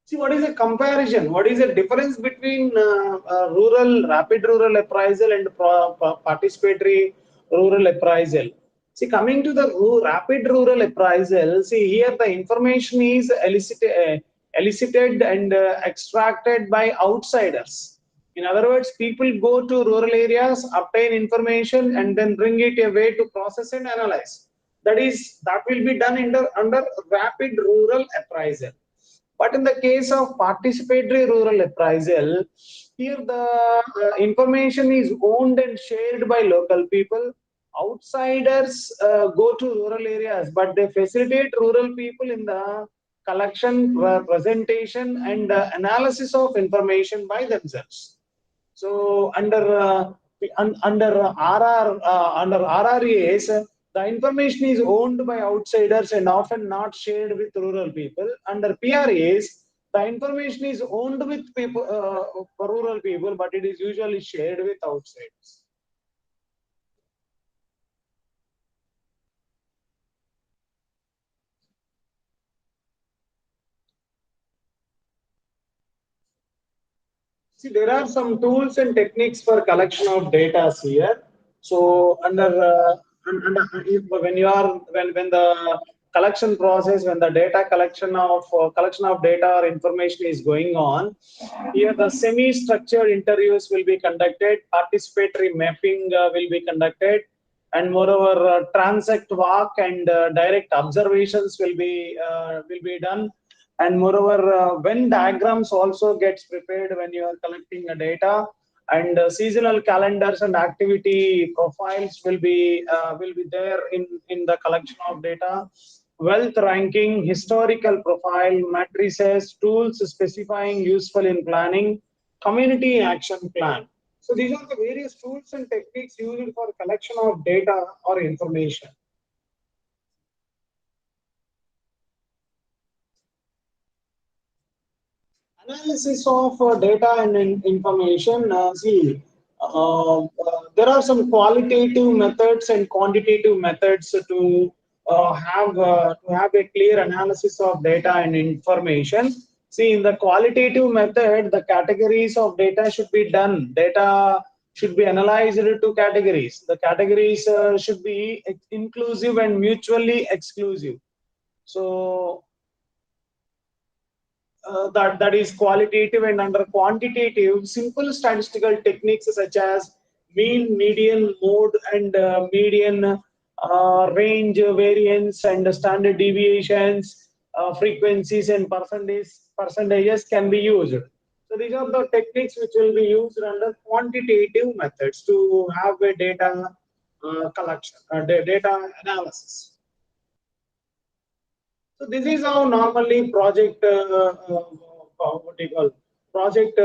See, what is the comparison? What is the difference between rapid rural appraisal and participatory rural appraisal? See, coming to the rapid rural appraisal, see here the information is elicited and extracted by outsiders. In other words, people go to rural areas, obtain information, and then bring it away to process and analyze. That will be done under rapid rural appraisal. But in the case of participatory rural appraisal, here the information is owned and shared by local people. Outsiders go to rural areas, but they facilitate rural people in the collection, presentation, and analysis of information by themselves. So under RRAs, the information is owned by outsiders and often not shared with rural people. Under PRAs, the information is owned with people, rural people, but it is usually shared with outsiders. See, there are some tools and techniques for collection of data here. So when you are when the collection process, when the data collection of data or information is going on, here the semi-structured interviews will be conducted, participatory mapping will be conducted, and moreover transact walk and direct observations will be done. And moreover, when diagrams also gets prepared when you are collecting the data, and seasonal calendars and activity profiles will be there in the collection of data. Wealth ranking, historical profile, matrices, tools specifying useful in planning, community action plan. So these are the various tools and techniques used for collection of data or information. Analysis of data and information. There are some qualitative methods and quantitative methods to have a clear analysis of data and information. See, in the qualitative method, the categories of data should be done. Data should be analyzed into categories. The categories should be inclusive and mutually exclusive. So that is qualitative. And under quantitative, simple statistical techniques such as mean, median, mode, and median, range, variance, and standard deviations, frequencies, and percentages can be used. So these are the techniques which will be used under quantitative methods to have a data collection, data analysis. So this is how normally project, what do you call, project,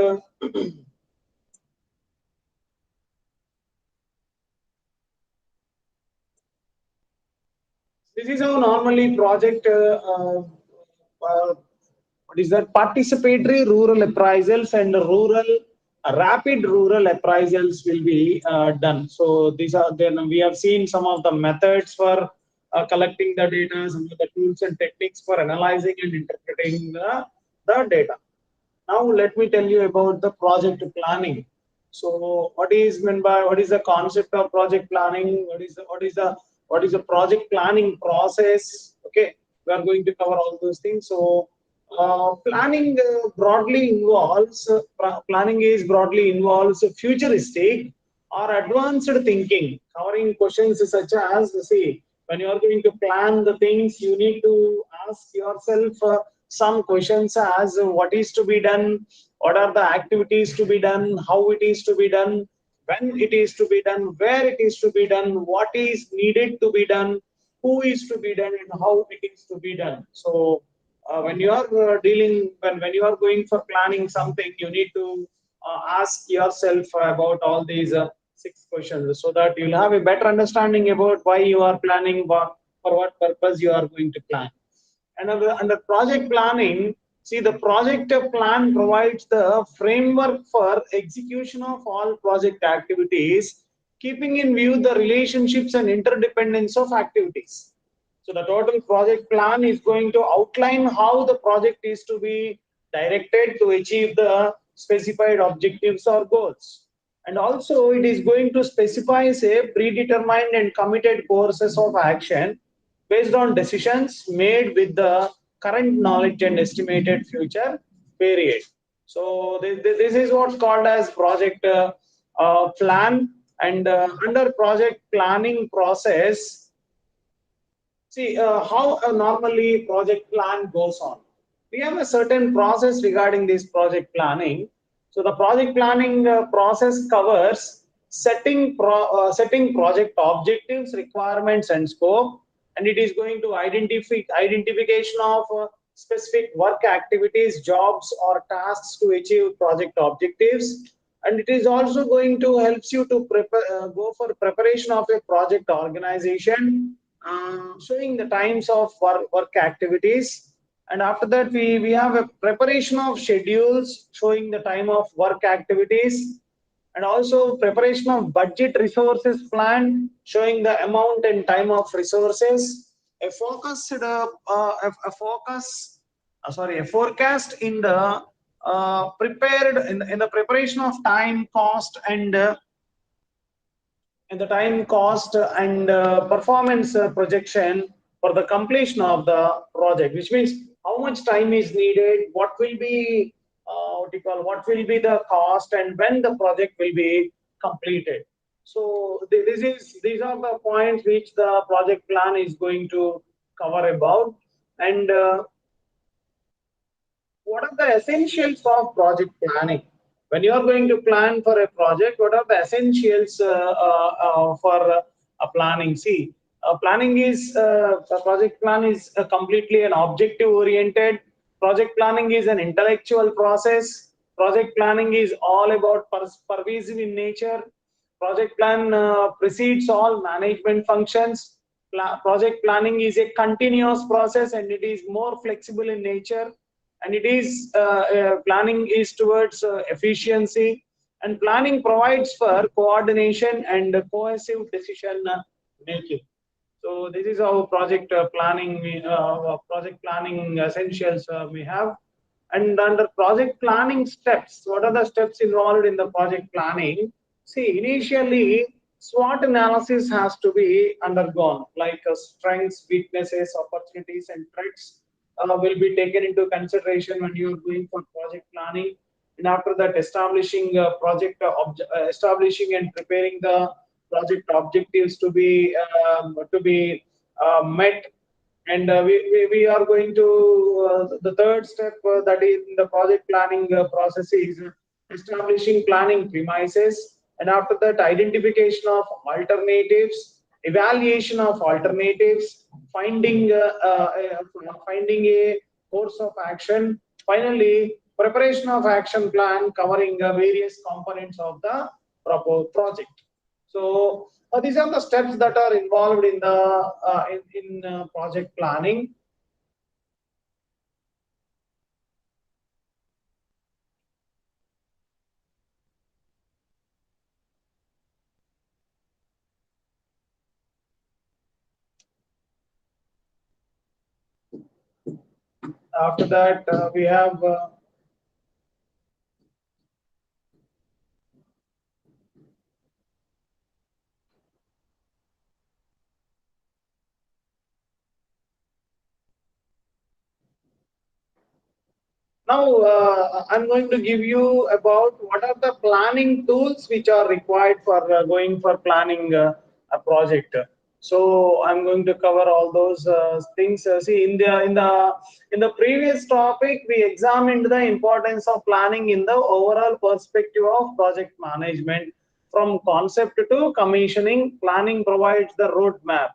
this is how normally project, what is that, participatory rural appraisals and rural, rapid rural appraisals will be done. So these are, then we have seen some of the methods for collecting the data, some of the tools and techniques for analyzing and interpreting the data. Now let me tell you about the project planning. So what is meant by, what is the concept of project planning? What is the project planning process? Okay, we are going to cover all those things. So Planning is broadly involves futuristic or advanced thinking, covering questions such as, see, when you are going to plan the things, you need to ask yourself some questions as what is to be done, what are the activities to be done, how it is to be done, when it is to be done, where it is to be done, what is needed to be done, who is to be done, and how it is to be done. So when you are when you are going for planning something, you need to ask yourself about all these six questions so that you'll have a better understanding about why you are planning, for what purpose you are going to plan. And under project planning, see, the project plan provides the framework for execution of all project activities, keeping in view the relationships and interdependence of activities. So the total project plan is going to outline how the project is to be directed to achieve the specified objectives or goals. And also it is going to specify, say, predetermined and committed courses of action based on decisions made with the current knowledge and estimated future period. So this is what's called as project plan. And under project planning process, see, how normally project plan goes on. We have a certain process regarding this project planning. So the project planning process covers setting project objectives, requirements, and scope, and it is going to identification of specific work activities, jobs, or tasks to achieve project objectives. And it is also going to helps you to go for preparation of a project organization, showing the times of work activities. And after that, we have a preparation of schedules showing the time of work activities, and also preparation of budget resources plan showing the amount and time of resources, a focused a focus sorry a forecast in the prepared in the preparation of time cost and the time cost and performance projection for the completion of the project, which means how much time is needed, what will be what will be the cost, and when the project will be completed. So these are the points which the project plan is going to cover about. And what are the essentials of project planning? When you are going to plan for a project, what are the essentials for planning? See, planning is the project plan is completely an objective oriented. Project planning is an intellectual process. Project planning is all about pervasive in nature. Project plan precedes all management functions. Project planning is a continuous process and it is more flexible in nature, and it is planning is towards efficiency, and planning provides for coordination and cohesive decision making. So this is how project planning essentials we have. And under project planning steps, what are the steps involved in the project planning? See, initially, SWOT analysis has to be undergone, like strengths, weaknesses, opportunities, and threats will be taken into consideration when you are going for project planning. And after that, establishing and preparing the project objectives to be met. And we are going to the third step that is in the project planning process is establishing planning premises, and after that identification of alternatives, evaluation of alternatives, finding a course of action, finally preparation of action plan covering various components of the proposed project. So these are the steps that are involved in the project planning. After that, we have Now, I'm going to give you about what are the planning tools which are required for going for planning a project. So I'm going to cover all those things. See, in the previous topic, we examined the importance of planning in the overall perspective of project management. From concept to commissioning, planning provides the roadmap.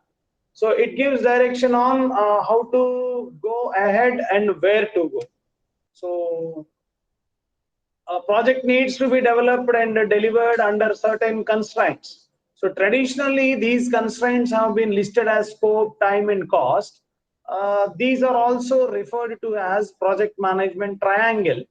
So it gives direction on how to go ahead and where to go. So a project needs to be developed and delivered under certain constraints. So traditionally, these constraints have been listed as scope, time, and cost. These are also referred to as project management triangle,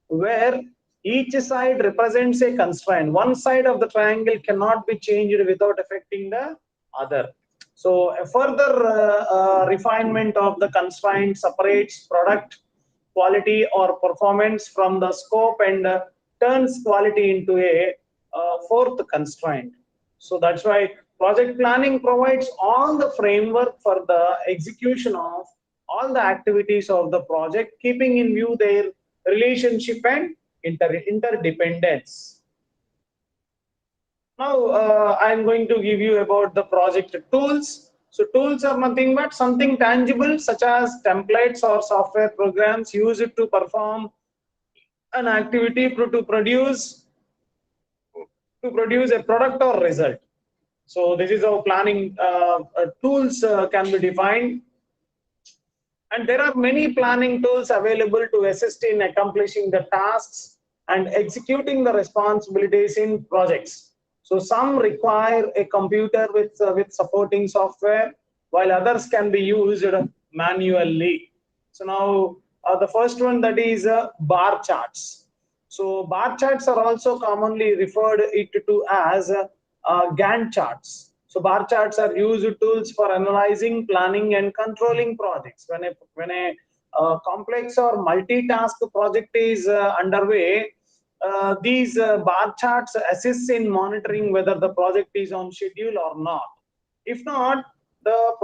where each side represents a constraint. One side of the triangle cannot be changed without affecting the other. So a further refinement of the constraint separates product quality or performance from the scope and turns quality into a fourth constraint. So that's why project planning provides all the framework for the execution of all the activities of the project, keeping in view their relationship and interdependence. Now, I'm going to give you about the project tools. So tools are nothing but something tangible such as templates or software programs used to perform an activity to produce a product or result. So this is how planning tools can be defined. And there are many planning tools available to assist in accomplishing the tasks and executing the responsibilities in projects. So some require a computer with supporting software, while others can be used manually. So now the first one, that is bar charts. So bar charts are also commonly referred it to as Gantt charts. So bar charts are used tools for analyzing, planning, and controlling projects. When a complex or multitask project is underway, these bar charts assist in monitoring whether the project is on schedule or not. If not, the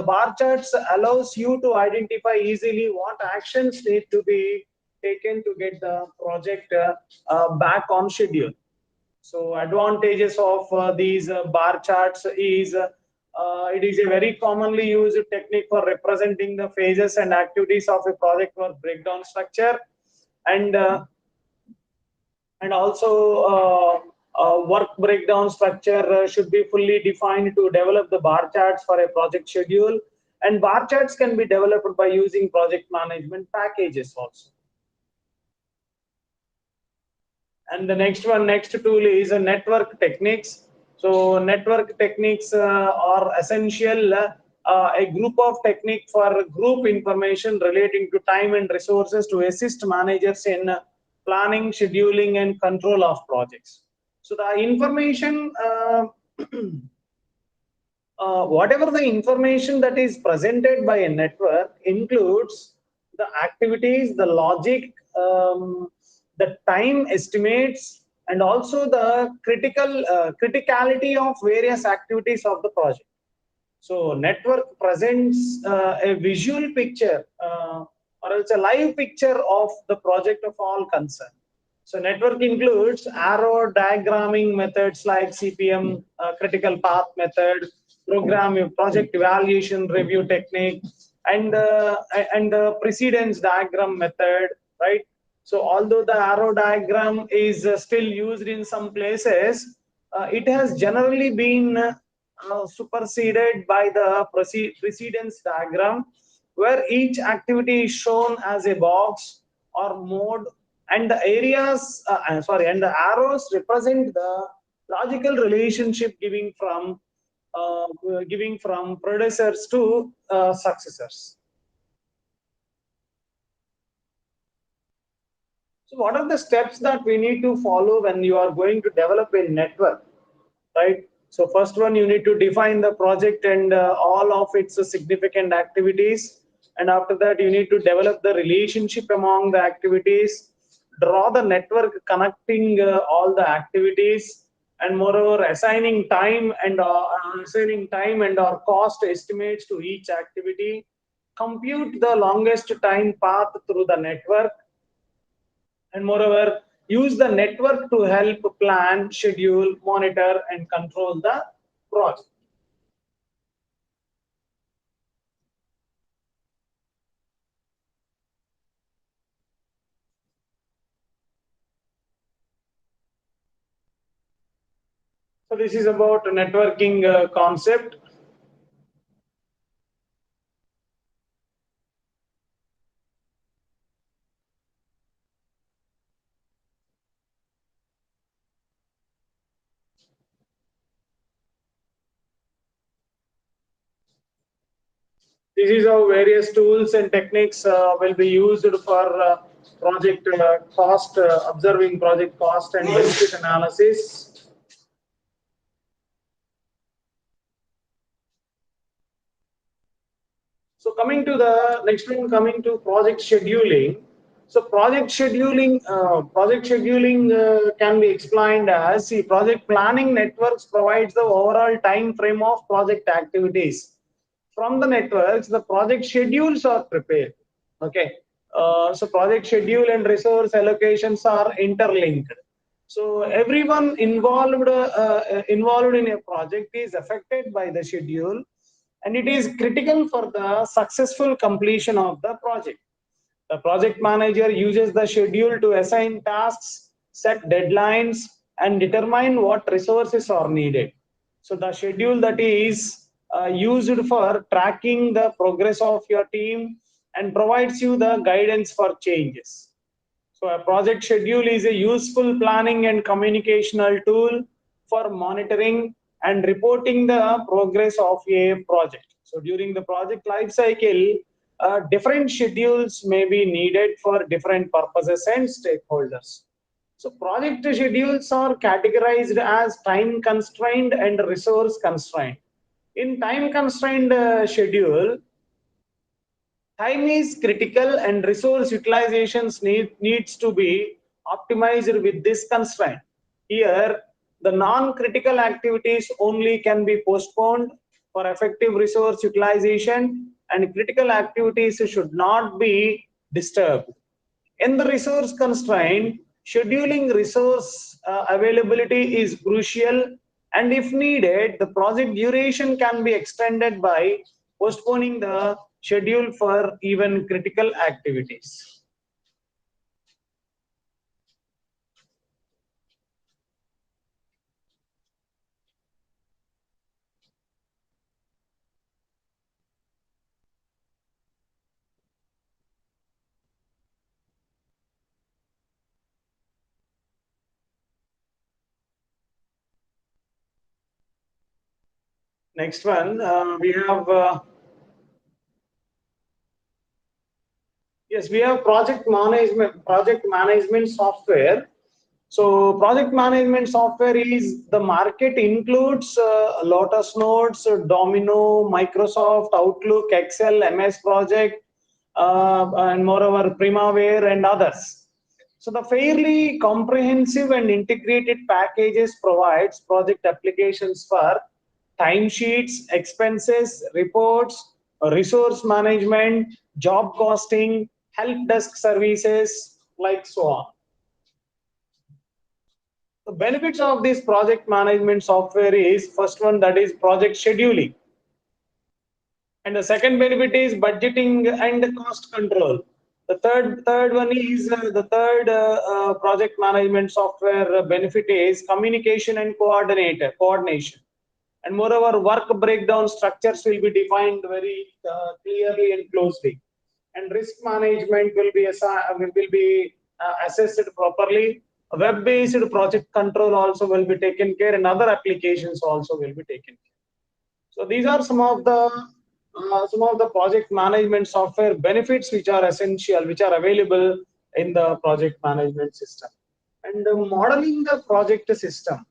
bar charts allows you to identify easily what actions need to be taken to get the project back on schedule. So advantages of these bar charts is it is a very commonly used technique for representing the phases and activities of a project or breakdown structure, and also work breakdown structure should be fully defined to develop the bar charts for a project schedule, and bar charts can be developed by using project management packages also. And the next tool is network techniques. So network techniques are essential, a group of technique for group information relating to time and resources to assist managers in planning, scheduling, and control of projects. So the information whatever the information that is presented by a network includes the activities, the logic, the time estimates, and also the criticality of various activities of the project. So network presents a visual picture or else a live picture of the project of all concerned. So network includes arrow diagramming methods like CPM, critical path method, project evaluation review technique, and precedence diagram method, right? So although the arrow diagram is still used in some places, it has generally been superseded by the precedence diagram, where each activity is shown as a box or mode, and the and the arrows represent the logical relationship uh, giving from predecessors to successors. So what are the steps that we need to follow when you are going to develop a network, right? So first one, you need to define the project and all of its significant activities. And after that, you need to develop the relationship among the activities, draw the network connecting all the activities, and moreover, assigning time and or cost estimates to each activity, compute the longest time path through the network, and moreover, use the network to help plan, schedule, monitor, and control the project. So this is about networking concept. This is how various tools and techniques will be used for project cost, observing project cost and benefit analysis. So coming to the next one, coming to project scheduling. So project scheduling can be explained as, see, project planning networks provides the overall time frame of project activities. From the networks, the project schedules are prepared. Okay, so project schedule and resource allocations are interlinked. So everyone involved in a project is affected by the schedule, and it is critical for the successful completion of the project. The project manager uses the schedule to assign tasks, set deadlines, and determine what resources are needed. So the schedule that is used for tracking the progress of your team and provides you the guidance for changes. So a project schedule is a useful planning and communicational tool for monitoring and reporting the progress of a project. So during the project life cycle, different schedules may be needed for different purposes and stakeholders. So project schedules are categorized as time constrained and resource constrained. In time constrained schedule, time is critical and resource utilizations needs to be optimized with this constraint. Here, the non-critical activities only can be postponed for effective resource utilization, and critical activities should not be disturbed. In the resource constraint, scheduling resource availability is crucial, and if needed, the project duration can be extended by postponing the schedule for even critical activities. Next one, we have yes, we have project management software. So project management software is, the market includes Lotus Notes, Domino, Microsoft, Outlook, Excel, MS Project, and moreover Primavera and others. So the fairly comprehensive and integrated packages provides project applications for timesheets, expenses, reports, resource management, job costing, help desk services, like so on. The benefits of this project management software is, first one, that is project scheduling. And the second benefit is budgeting and cost control. The third one is the third project management software benefit is communication and coordination. And moreover, work breakdown structures will be defined very clearly and closely. And risk management will be assessed properly. Web-based project control also will be taken care, and other applications also will be taken care. So these are some of the project management software benefits which are essential, which are available in the project management system. And modeling the project system.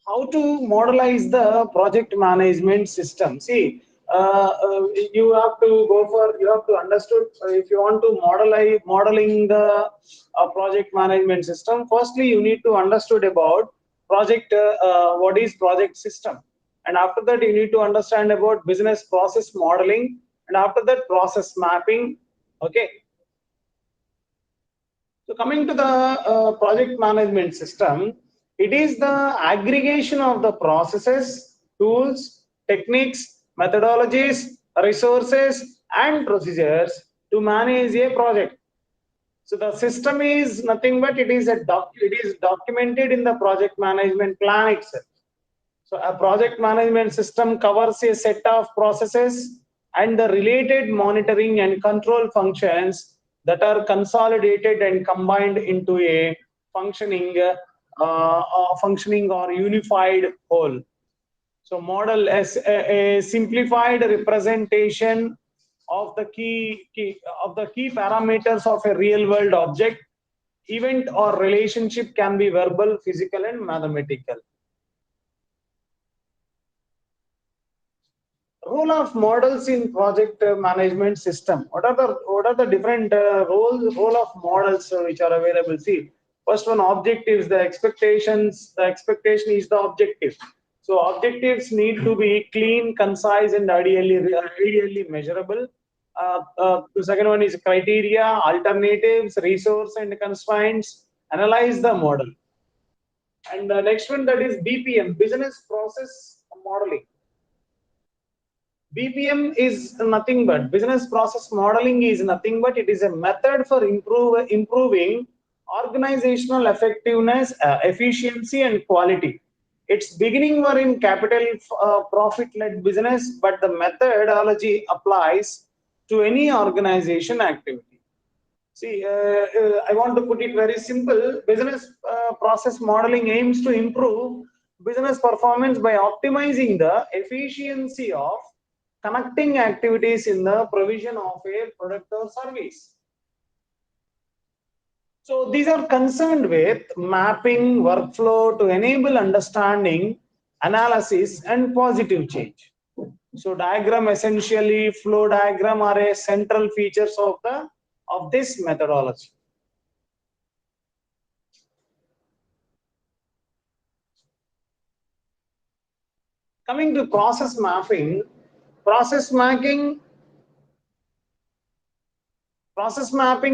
How to modelize the project management system? See, you have to understood, if you want to modeling the project management system, firstly you need to understood about project, what is project system, and after that you need to understand about business process modeling, and after that process mapping. Okay. So coming to the project management system, it is the aggregation of the processes, tools, techniques, methodologies, resources, and procedures to manage a project. So the system is nothing but it is documented in the project management plan itself. So a project management system covers a set of processes and the related monitoring and control functions that are consolidated and combined into a functioning or unified whole. So model as a simplified representation of the key parameters of a real world object, event or relationship, can be verbal, physical, and mathematical. Role of models in project management system. What are the different role of models which are available? See, first one, objectives. The expectations. The expectation is the objective. So objectives need to be clean, concise, and ideally measurable. The second one is criteria, alternatives, resource, and constraints. Analyze the model. And the next one, that is BPM, business process modeling. BPM is nothing but business process modeling is nothing but it is a method for improving organizational effectiveness, efficiency, and quality. Its beginning were in capital profit-led business, but the methodology applies to any organization activity. See, I want to put it very simple. Business process modeling aims to improve business performance by optimizing the efficiency of connecting activities in the provision of a product or service. So these are concerned with mapping workflow to enable understanding, analysis, and positive change. So diagram, essentially flow diagram, are a central features of this methodology. Coming to process mapping, process mapping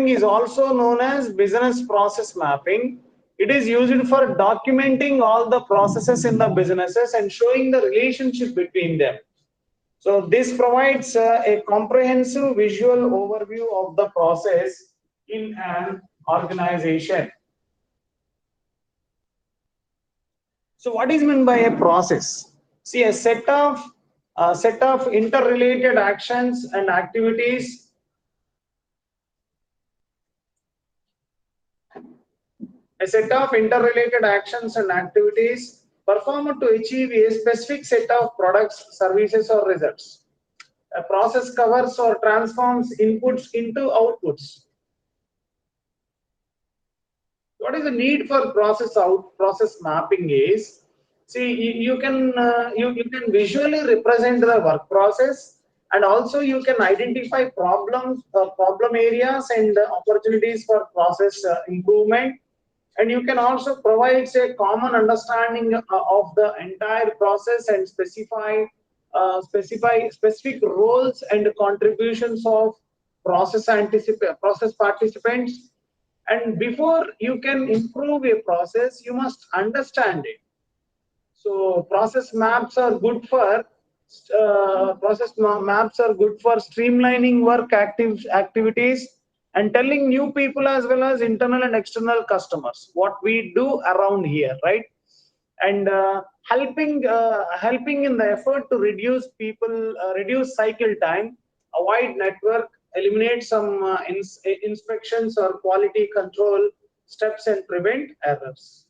is also known as business process mapping. It is used for documenting all the processes in the businesses and showing the relationship between them. So this provides a comprehensive visual overview of the process in an organization. So what is meant by a process? See, a set of interrelated actions and activities performed to achieve a specific set of products, services, or results. A process covers or transforms inputs into outputs. What is the need for process mapping is, see, you can visually represent the work process, and also you can identify problem areas and opportunities for process improvement, and you can also provide a common understanding of the entire process and specify specific roles and contributions of process participants. And before you can improve a process, you must understand it. So process maps are good for streamlining work activities and telling new people as well as internal and external customers what we do around here, right? And helping in the effort to reduce cycle time, avoid network, eliminate some inspections or quality control steps, and prevent errors.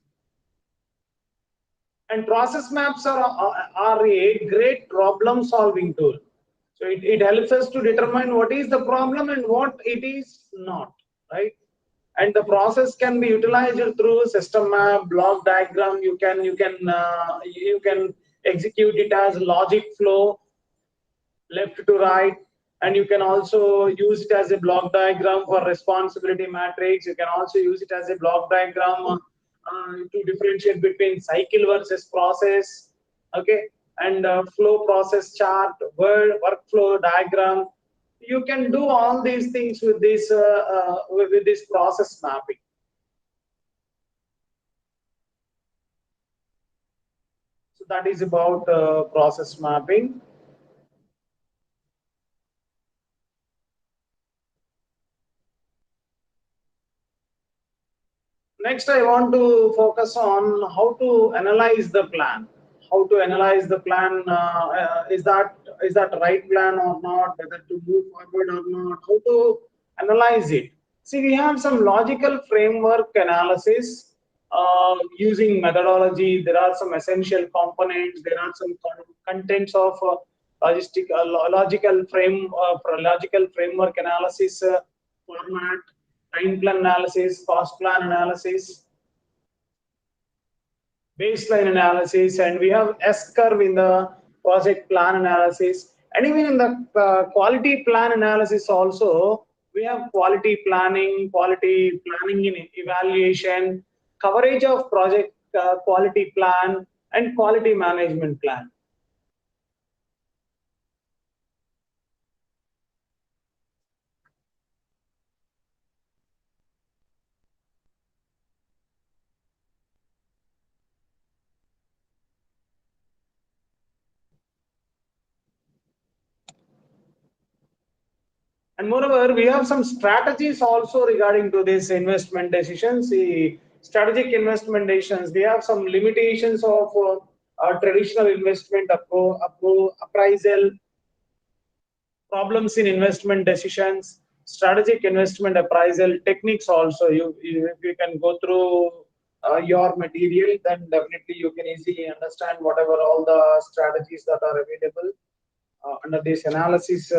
And process maps are a great problem solving tool. So it helps us to determine what is the problem and what it is not, right? And the process can be utilized through system map, block diagram. You can execute it as logic flow, left to right, and you can also use it as a block diagram for responsibility matrix. You can also use it as a block diagram to differentiate between cycle versus process. Okay, and flow process chart, workflow diagram. You can do all these things with this process mapping. So that is about process mapping. Next, I want to focus on how to analyze the plan. How to analyze the plan? Is that right plan or not? Whether to move forward or not? How to analyze it? See, we have some logical framework analysis using methodology. There are some essential components. There are some contents of logical framework analysis format, time plan analysis, cost plan analysis, baseline analysis, and we have S-curve in the project plan analysis. And even in the quality plan analysis also, we have quality planning in evaluation, coverage of project quality plan, and quality management plan. And moreover, we have some strategies also regarding to this investment decisions. The strategic investment decisions, we have some limitations of traditional investment appraisal, problems in investment decisions, strategic investment appraisal techniques also. If you can go through your material, then definitely you can easily understand whatever all the strategies that are available under this analysis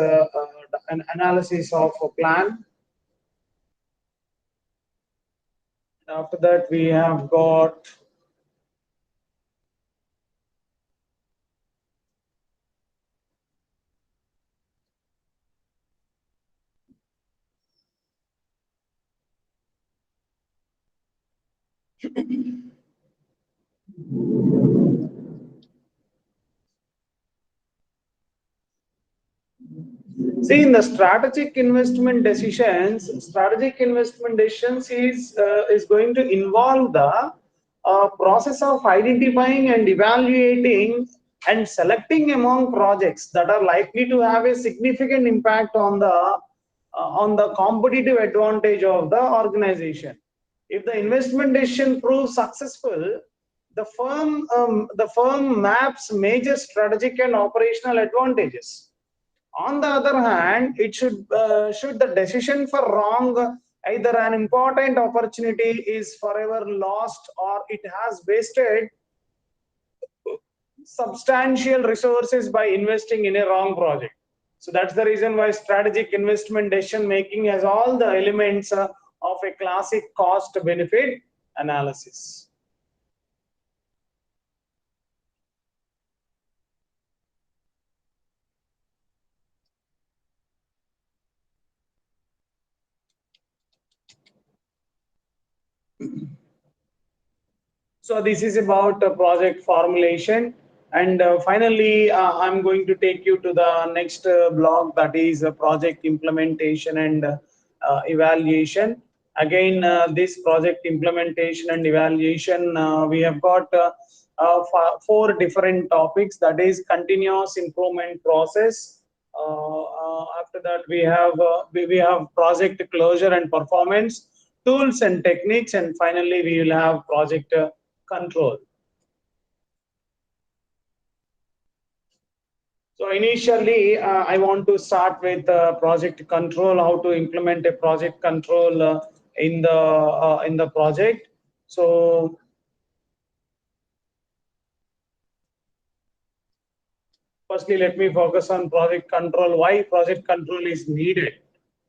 of a plan. After that, we have got see in the strategic investment decisions. Strategic investment decisions is going to involve the process of identifying and evaluating and selecting among projects that are likely to have a significant impact on the competitive advantage of the organization. If the investment decision proves successful, the firm maps major strategic and operational advantages. On the other hand, it should the decision for wrong, either an important opportunity is forever lost or it has wasted substantial resources by investing in a wrong project. So that's the reason why strategic investment decision making has all the elements of a classic cost benefit analysis. So this is about project formulation. And finally, I'm going to take you to the next block, that is project implementation and evaluation. Again, this project implementation and evaluation, we have got four different topics, that is continuous improvement process. After that, we have project closure and performance, tools and techniques, and finally we will have project control. So initially, I want to start with project control, how to implement a project control in the project. So firstly, let me focus on project control. Why project control is needed?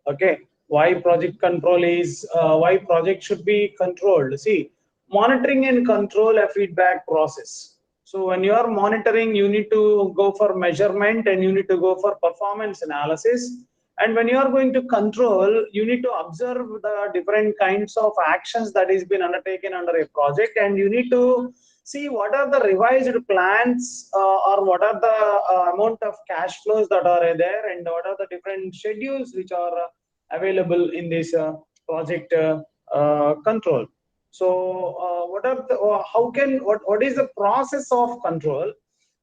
Okay, why project control is why project should be controlled. See, monitoring and control a feedback process. So when you are monitoring, you need to go for measurement and you need to go for performance analysis. And when you are going to control, you need to observe the different kinds of actions that is been undertaken under a project, and you need to see what are the revised plans, or what are the amount of cash flows that are there, and what are the different schedules which are available in this project control. So what are the, what is the process of control?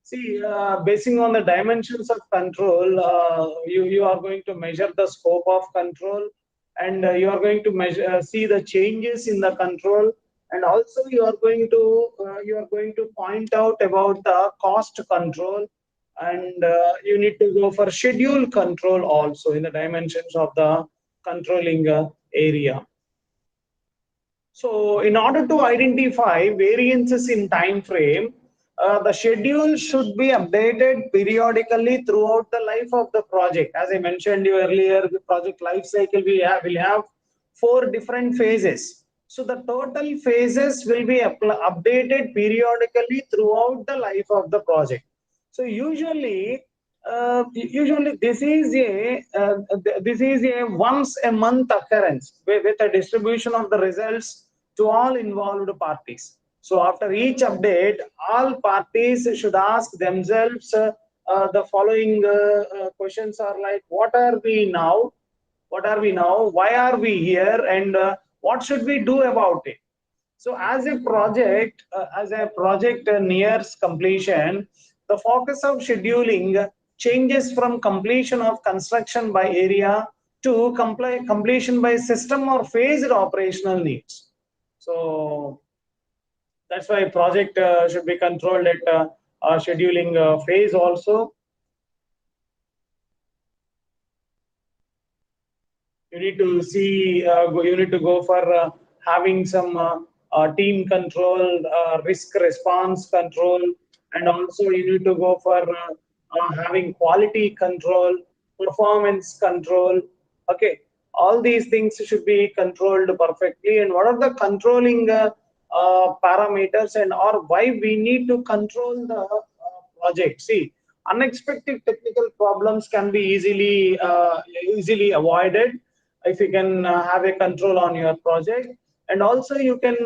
See, basing on the dimensions of control, you are going to measure the scope of control, and you are going to measure, see the changes in the control, and also you are going to point out about the cost control, and you need to go for schedule control also in the dimensions of the controlling area. So, in order to identify variances in time frame, the schedule should be updated periodically throughout the life of the project. As I mentioned you earlier, the project life cycle will have 4 different phases. So, the total phases will be updated periodically throughout the life of the project. So, usually this is a once a month occurrence with a distribution of the results to all involved parties. So after each update, all parties should ask themselves the following questions are like, what are we now? What are we now? Why are we here? And what should we do about it? So as a project nears completion, the focus of scheduling changes from completion of construction by area to completion by system or phased operational needs. So that's why project should be controlled at scheduling phase also. You need to see, you need to go for having some team control, risk response control, and also you need to go for having quality control, performance control. Okay, all these things should be controlled perfectly. And what are the controlling parameters, and or why we need to control the project? See, unexpected technical problems can be easily avoided if you can have a control on your project, and also you can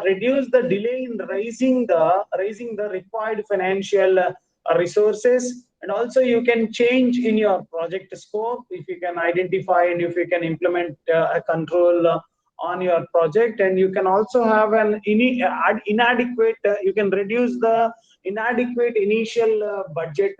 reduce the delay in raising the required financial resources, and also you can change in your project scope if you can identify and if you can implement a control on your project. And you can also have an inadequate you can reduce the inadequate initial budget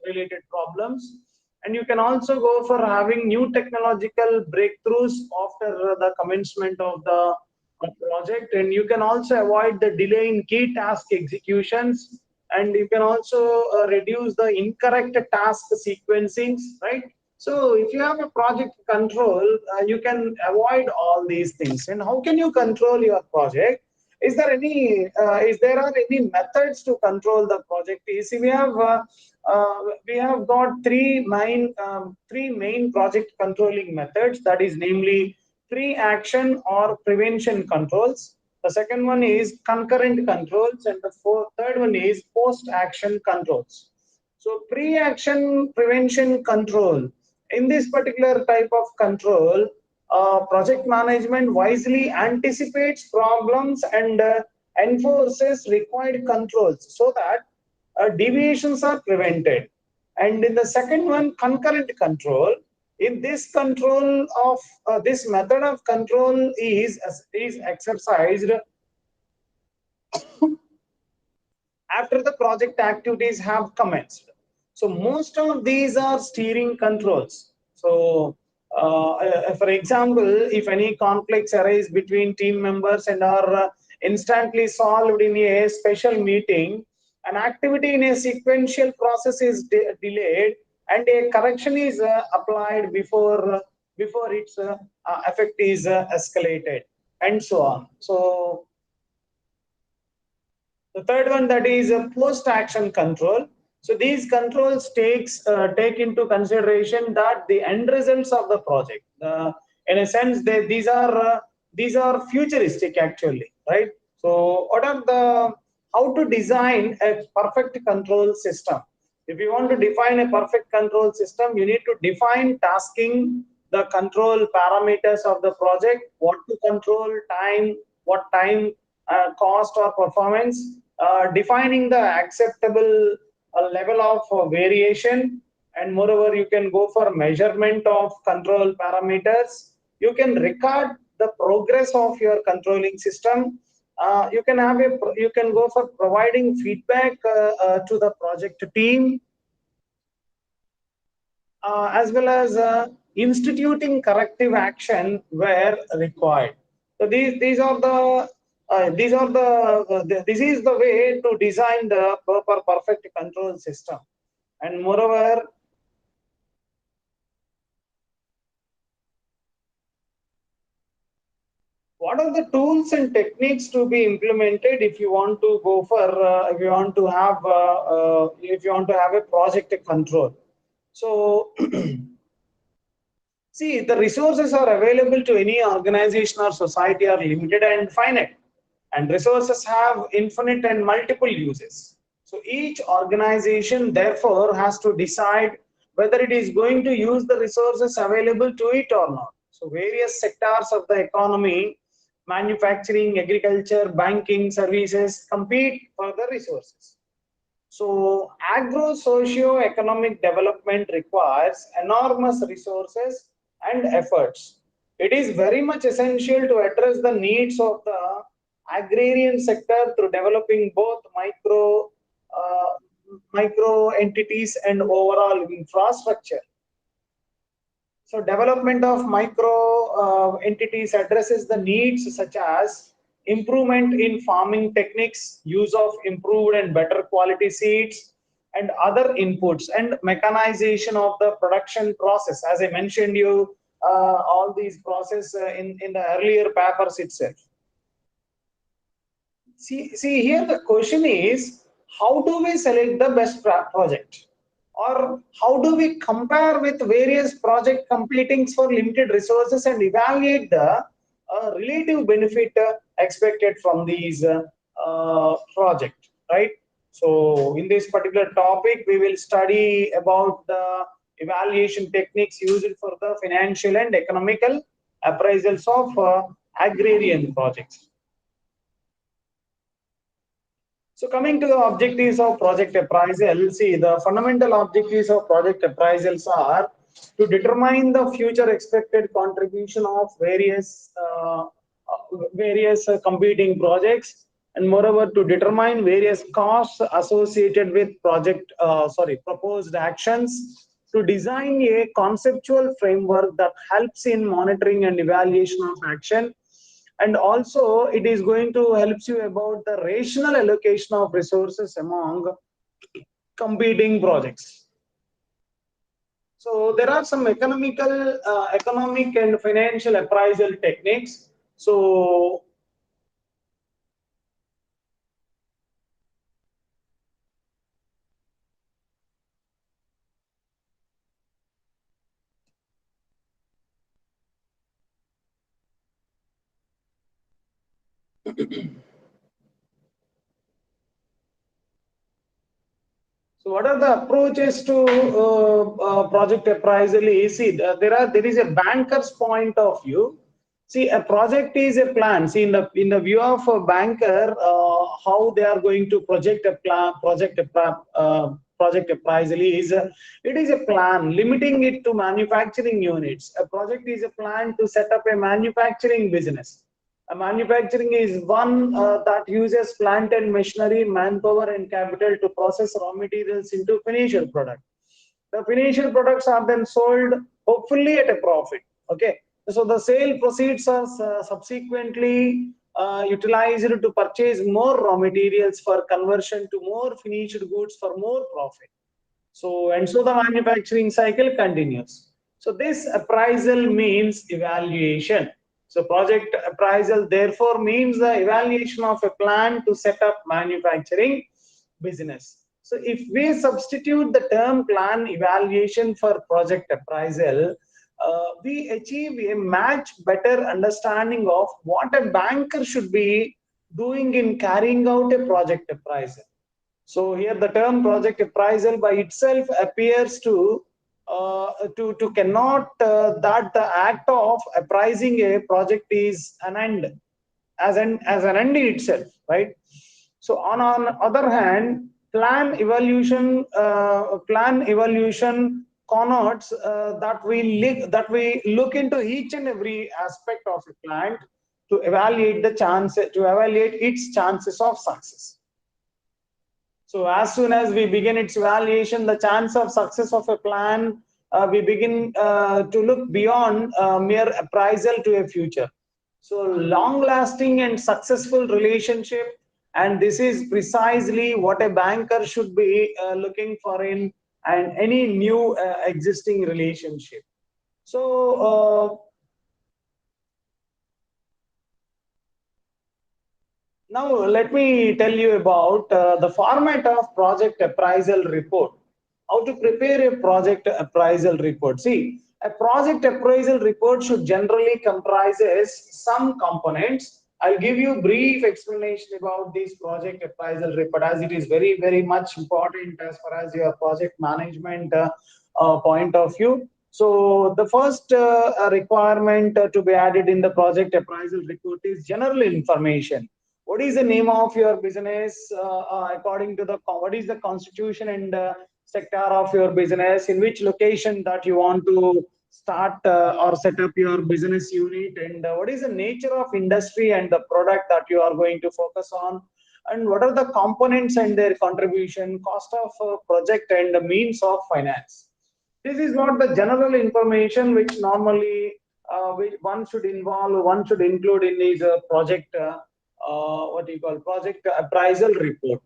related problems. And you can also go for having new technological breakthroughs after the commencement of the project. And you can also avoid the delay in key task executions, and you can also reduce the incorrect task sequencings, right? So if you have a project control, you can avoid all these things. And how can you control your project? Is there are any methods to control the project? You see, we have got three main project controlling methods, that is namely pre-action or prevention controls. The second one is concurrent controls, and the third one is post-action controls. So pre-action prevention control. In this particular type of control, project management wisely anticipates problems and enforces required controls so that deviations are prevented. And in the second one, concurrent control, in this control of this method of control is exercised after the project activities have commenced. So most of these are steering controls. So for example, if any conflicts arise between team members and are instantly solved in a special meeting, an activity in a sequential process is delayed, and a correction is applied before its effect is escalated, and so on. So the third one, that is a post-action control. So these controls take into consideration that the end results of the project. In a sense, these are futuristic actually, right? So what are the how to design a perfect control system? If you want to define a perfect control system, you need to define tasking, the control parameters of the project, what to control, time, what time cost or performance, defining the acceptable level of variation, and moreover you can go for measurement of control parameters. You can record the progress of your controlling system. You can go for providing feedback to the project team, as well as instituting corrective action where required. So this is the way to design the proper perfect control system. And moreover, what are the tools and techniques to be implemented if you want to go for if you want to have a project control? So see, the resources are available to any organization or society are limited and finite, and resources have infinite and multiple uses. So each organization therefore has to decide whether it is going to use the resources available to it or not. So various sectors of the economy, manufacturing, agriculture, banking, services, compete for the resources. So agro-socio-economic development requires enormous resources and efforts. It is very much essential to address the needs of the agrarian sector through developing both micro entities and overall infrastructure. So development of micro entities addresses the needs such as improvement in farming techniques, use of improved and better quality seeds, and other inputs, and mechanization of the production process. As I mentioned you, all these process in the earlier papers itself. See here the question is, how do we select the best project? Or how do we compare with various project competing for limited resources and evaluate the relative benefit expected from these project, right? So in this particular topic, we will study about the evaluation techniques used for the financial and economical appraisals of agrarian projects. So coming to the objectives of project appraisal, see the fundamental objectives of project appraisals are to determine the future expected contribution of various competing projects, and moreover to determine various costs associated with proposed actions, to design a conceptual framework that helps in monitoring and evaluation of action, and also it is going to help you about the rational allocation of resources among competing projects. So there are some economic and financial appraisal techniques. So So what are the approaches to project appraisal? See, there is a banker's point of view. See, a project is a plan. See, in the view of a banker, how they are going to project a plan, project appraisal is it is a plan limiting it to manufacturing units. A project is a plan to set up a manufacturing business. Manufacturing is one that uses plant and machinery, manpower and capital to process raw materials into finished product. The finished products are then sold hopefully at a profit. Okay, so the sale proceeds are subsequently utilized to purchase more raw materials for conversion to more finished goods for more profit. So the manufacturing cycle continues. So this appraisal means evaluation. So project appraisal therefore means the evaluation of a plan to set up manufacturing business. So if we substitute the term plan evaluation for project appraisal, we achieve a much better understanding of what a banker should be doing in carrying out a project appraisal. So here the term project appraisal by itself appears to cannot that the act of appraising a project is an end. as an end in itself, right? So on other hand, plan evaluation connotes that we look into each and every aspect of a plant to evaluate its chances of success. So as soon as we begin its evaluation, the chance of success of a plan, we begin to look beyond mere appraisal to a future. So long-lasting and successful relationship, and this is precisely what a banker should be looking for in and any new existing relationship. So now, let me tell you about the format of project appraisal report. How to prepare a project appraisal report. See, a project appraisal report should generally comprises some components. I'll give you brief explanation about this project appraisal report, as it is very, very much important as far as your project management point of view. So the first requirement to be added in the project appraisal report is general information. What is the name of your business according to the what is the constitution and sector of your business, in which location that you want to start or set up your business unit, and what is the nature of industry and the product that you are going to focus on, and what are the components and their contribution, cost of project, and the means of finance. This is not the general information which normally which one should include in his project what you call project appraisal report.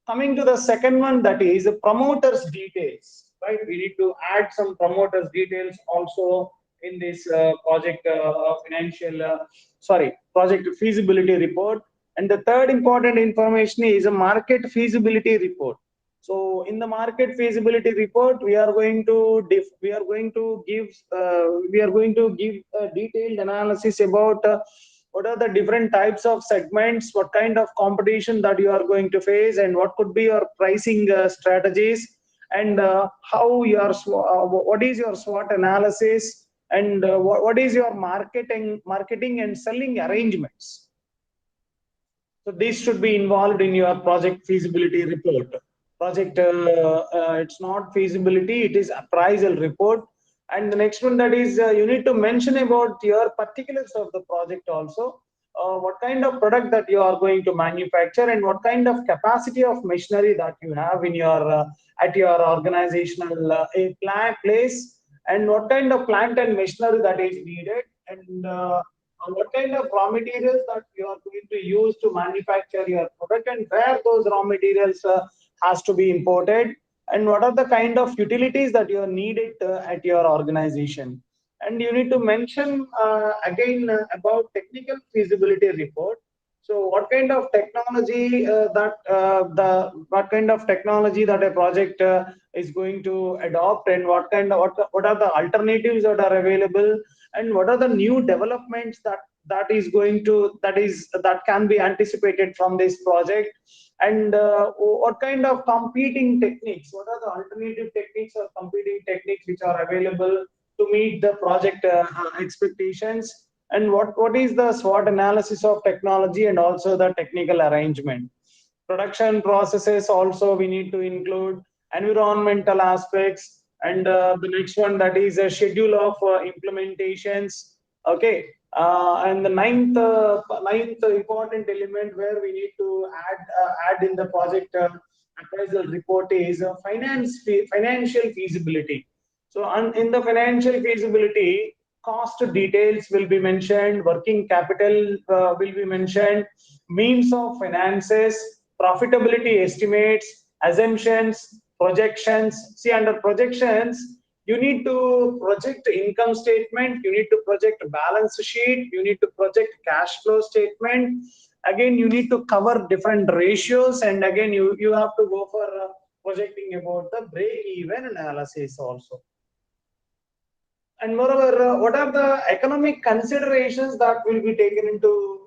Coming to the second one, that is promoters details, right? We need to add some promoters details also in this project feasibility report. And the third important information is a market feasibility report. So in the market feasibility report, we are going to give a detailed analysis about what are the different types of segments, what kind of competition that you are going to face, and what could be your pricing strategies, and what is your SWOT analysis, and what is your marketing and selling arrangements. So this should be involved in your project feasibility report. It's not feasibility, it is appraisal report. And the next one, that is you need to mention about your particulars of the project also. What kind of product that you are going to manufacture, and what kind of capacity of machinery that you have in your at your organizational place, and what kind of plant and machinery that is needed, and what kind of raw materials that you are going to use to manufacture your product, and where those raw materials has to be imported, and what are the kind of utilities that you are needed at your organization. And you need to mention again about technical feasibility report. So what kind of technology what kind of technology that a project is going to adopt, and what are the alternatives that are available, and what are the new developments that can be anticipated from this project, and what kind of competing techniques, what are the alternative techniques or competing techniques which are available to meet the project expectations, and what is the SWOT analysis of technology and also the technical arrangement. Production processes also we need to include, environmental aspects, and the next one, that is a schedule of implementations. Okay, and the ninth important element where we need to add in the project appraisal report is financial feasibility. So in the financial feasibility, cost details will be mentioned, working capital will be mentioned, means of finances, profitability estimates, assumptions, projections. See, under projections, you need to project income statement, you need to project balance sheet, you need to project cash flow statement. Again, you need to cover different ratios, and again, you have to go for projecting about the break-even analysis also. And moreover, what are the economic considerations that will be taken into,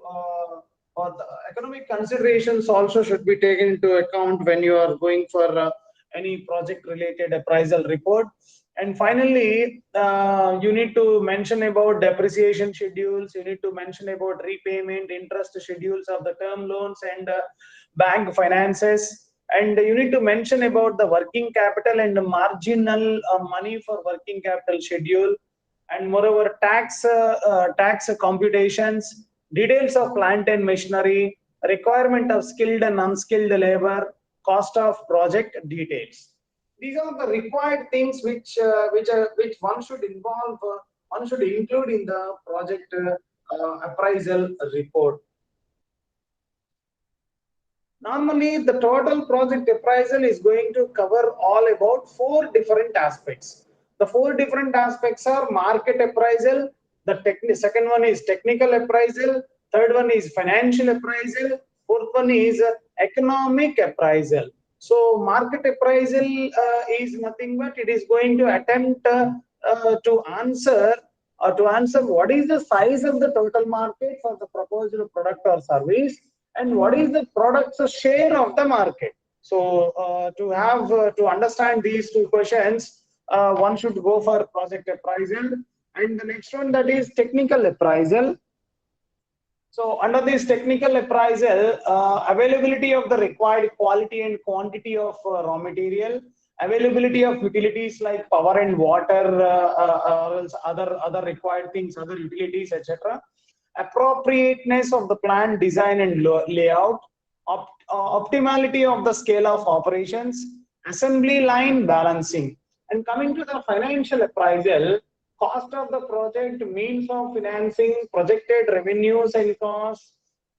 or the economic considerations also should be taken into account when you are going for any project-related appraisal report. And finally, you need to mention about depreciation schedules. You need to mention about repayment, interest schedules of the term loans and bank finances. And you need to mention about the working capital and the marginal money for working capital schedule. And moreover, tax computations, details of plant and machinery, requirement of skilled and unskilled labor, cost of project details. These are the required things which one should involve, one should include in the project appraisal report. Normally, the total project appraisal is going to cover all about 4 different aspects. The 4 different aspects are market appraisal, the second one is technical appraisal, third one is financial appraisal, fourth one is economic appraisal. So, market appraisal is nothing but it is going to attempt to answer what is the size of the total market for the proposed product or service, and what is the product's share of the market. So to understand these 2 questions, one should go for project appraisal. And the next one, that is technical appraisal. So under this technical appraisal, availability of the required quality and quantity of raw material, availability of utilities like power and water, or else other required things, other utilities, etc. Appropriateness of the plant design and layout, optimality of the scale of operations, assembly line balancing. And coming to the financial appraisal, cost of the project, means of financing, projected revenues and costs,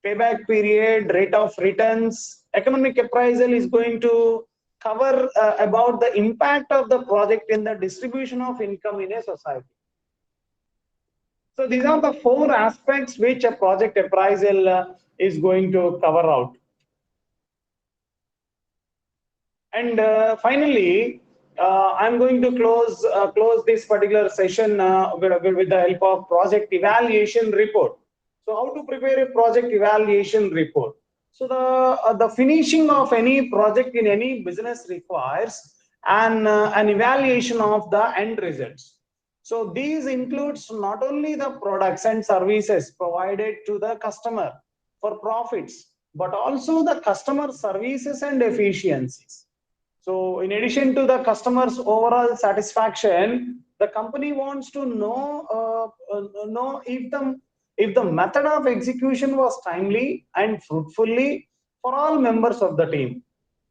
payback period, rate of returns. Economic appraisal is going to cover about the impact of the project in the distribution of income in a society. So these are the 4 aspects which a project appraisal is going to cover out. And finally, I'm going to close this particular session with the help of project evaluation report. So how to prepare a project evaluation report? So the finishing of any project in any business requires an evaluation of the end results. So these includes not only the products and services provided to the customer for profits, but also the customer services and efficiencies. So in addition to the customer's overall satisfaction, the company wants to know if the method of execution was timely and fruitfully for all members of the team.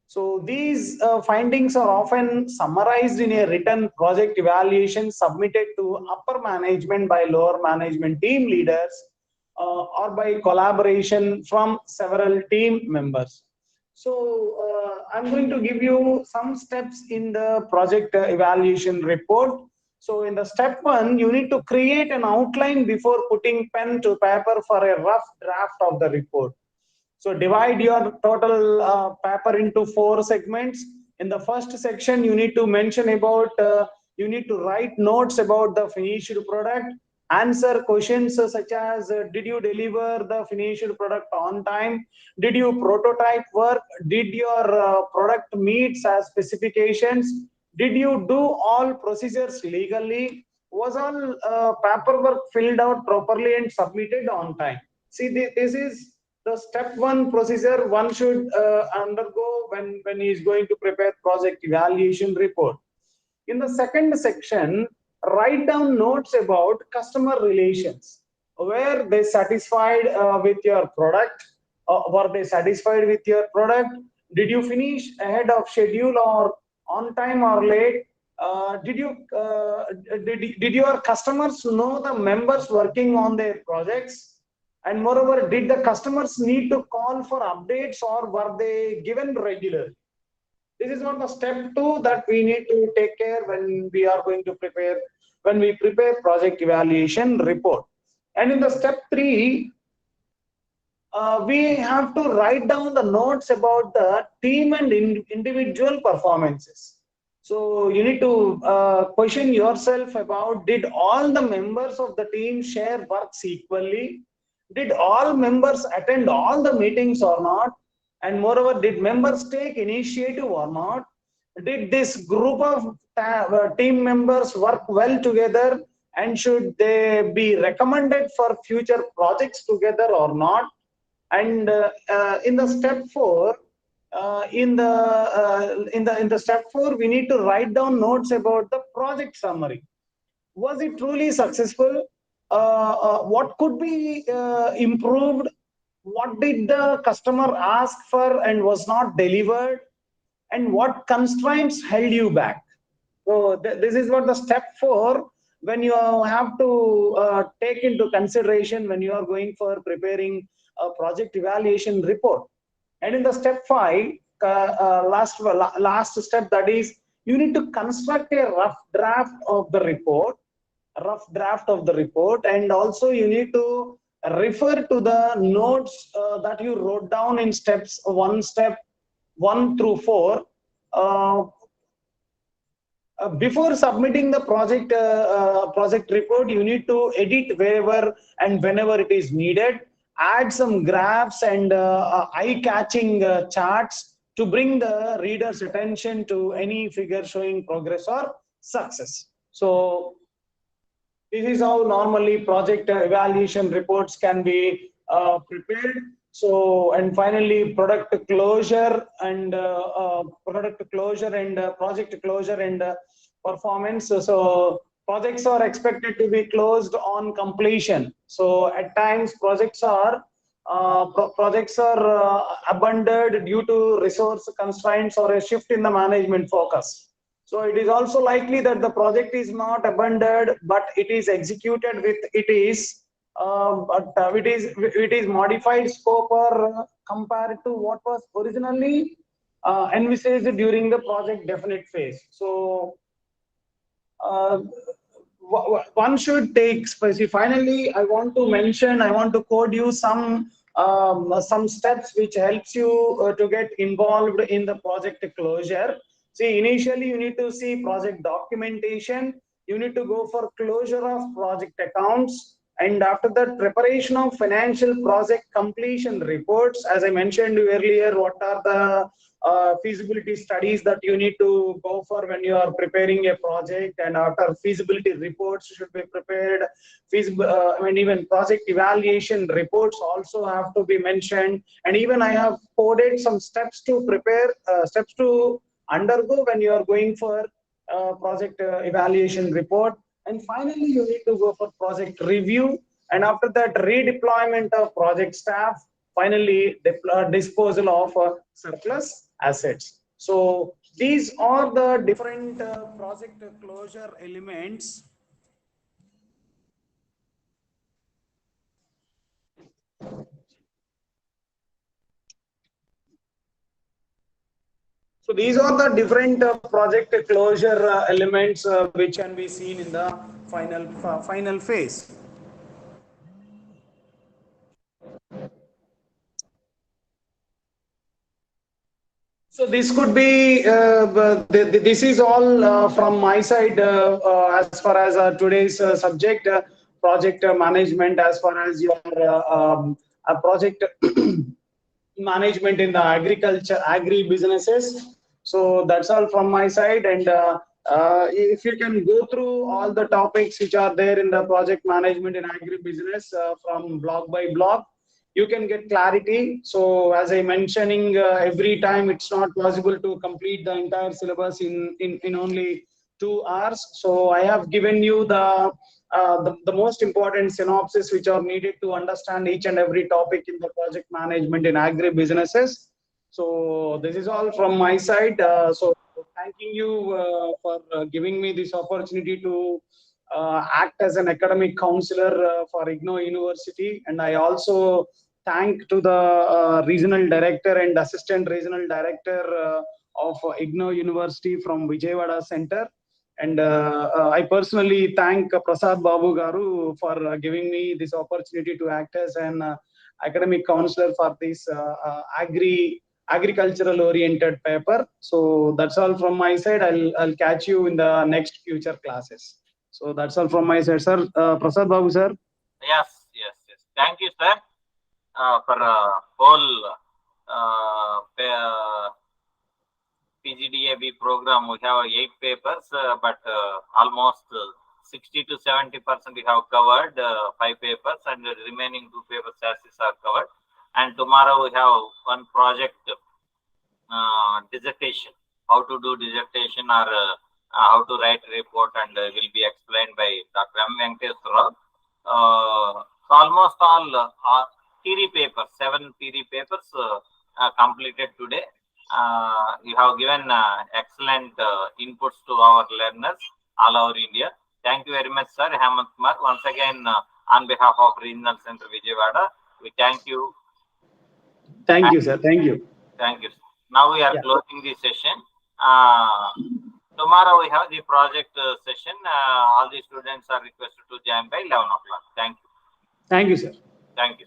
So these findings are often summarized in a written project evaluation submitted to upper management by lower management team leaders or by collaboration from several team members. So I'm going to give you some steps in the project evaluation report. So in the step 1, you need to create an outline before putting pen to paper for a rough draft of the report. So divide your total paper into 4 segments. In the first section, you need to mention about, you need to write notes about the finished product, answer questions such as, did you deliver the finished product on time? Did you prototype work? Did your product meet as specifications? Did you do all procedures legally? Was all paperwork filled out properly and submitted on time? See, this is the step 1 procedure one should undergo when he is going to prepare project evaluation report. In the second section, write down notes about customer relations. Were they satisfied with your product? Were they satisfied with your product? Did you finish ahead of schedule or on time or late? Did your customers know the members working on their projects? And moreover, did the customers need to call for updates or were they given regularly? This is not the step 2 that we need to take care when we are going to prepare project evaluation report. And in the step 3, we have to write down the notes about the team and individual performances. So you need to question yourself about, did all the members of the team share works equally? Did all members attend all the meetings or not? And moreover, did members take initiative or not? Did this group of team members work well together, and should they be recommended for future projects together or not? And in the step 4, in the step 4, we need to write down notes about the project summary. Was it truly successful? What could be improved? What did the customer ask for and was not delivered? And what constraints held you back? So this is what the step 4, when you have to take into consideration when you are going for preparing a project evaluation report. And in the step 5, last step, that is, you need to construct a rough draft of the report, and also you need to refer to the notes that you wrote down in step 1 through 4. Before submitting the project report, you need to edit wherever and whenever it is needed. Add some graphs and eye-catching charts to bring the reader's attention to any figure showing progress or success. So this is how normally project evaluation reports can be prepared. So, and finally, product closure and project closure and performance. So projects are expected to be closed on completion. So at times projects are abandoned due to resource constraints or a shift in the management focus. So it is also likely that the project is not abandoned, but it is executed with it is modified scope or compared to what was originally envisaged during the project definite phase. So one should take specific. Finally, I want to code you some steps which helps you to get involved in the project closure. See, initially you need to see project documentation. You need to go for closure of project accounts, and after that, preparation of financial project completion reports. As I mentioned earlier, what are the feasibility studies that you need to go for when you are preparing a project, and after feasibility reports should be prepared. Even project evaluation reports also have to be mentioned, and even I have coded some steps to prepare, steps to undergo when you are going for project evaluation report. And finally, you need to go for project review, and after that, redeployment of project staff. Finally, disposal of surplus assets. So these are the different project closure elements. So these are the different project closure elements which can be seen in the final phase. So this could be, this is all from my side as far as today's subject, project management, as far as your project management in the agri-businesses. So that's all from my side. And if you can go through all the topics which are there in the project management in agri-business from block by block, you can get clarity. So as I mentioning every time, it's not possible to complete the entire syllabus in only 2 hours. So I have given you the most important synopsis which are needed to understand each and every topic in the project management in agri-businesses. So this is all from my side. So thanking you for giving me this opportunity to act as an academic counselor for IGNOU University. And I also thank to the regional director and assistant regional director of IGNOU University from Vijayawada Center. And I personally thank Prasad Babu Garu for giving me this opportunity to act as an academic counselor for this agricultural oriented paper. So that's all from my side. I'll catch you in the next future classes. So that's all from my side, sir. Prasad Babu, sir. Yes. Thank you, sir, for whole PGDAB program, we have 8 papers, but almost 60 to 70% we have covered 5 papers, and the remaining 2 papers are covered. And tomorrow we have one project, dissertation, how to do dissertation or how to write report, and will be explained by Dr. M. Venkateswara. So almost all theory papers, 7 theory papers completed today. You have given excellent inputs to our learners all over India. Thank you very much, sir. Hemant Kumar. Once again, on behalf of Regional Center Vijayawada, we thank you. Thank you, sir. Thank you. Thank you. Now we are closing the session. Tomorrow we have the project session. All the students are requested to join by 11 o'clock. Thank you. Thank you, sir. Thank you.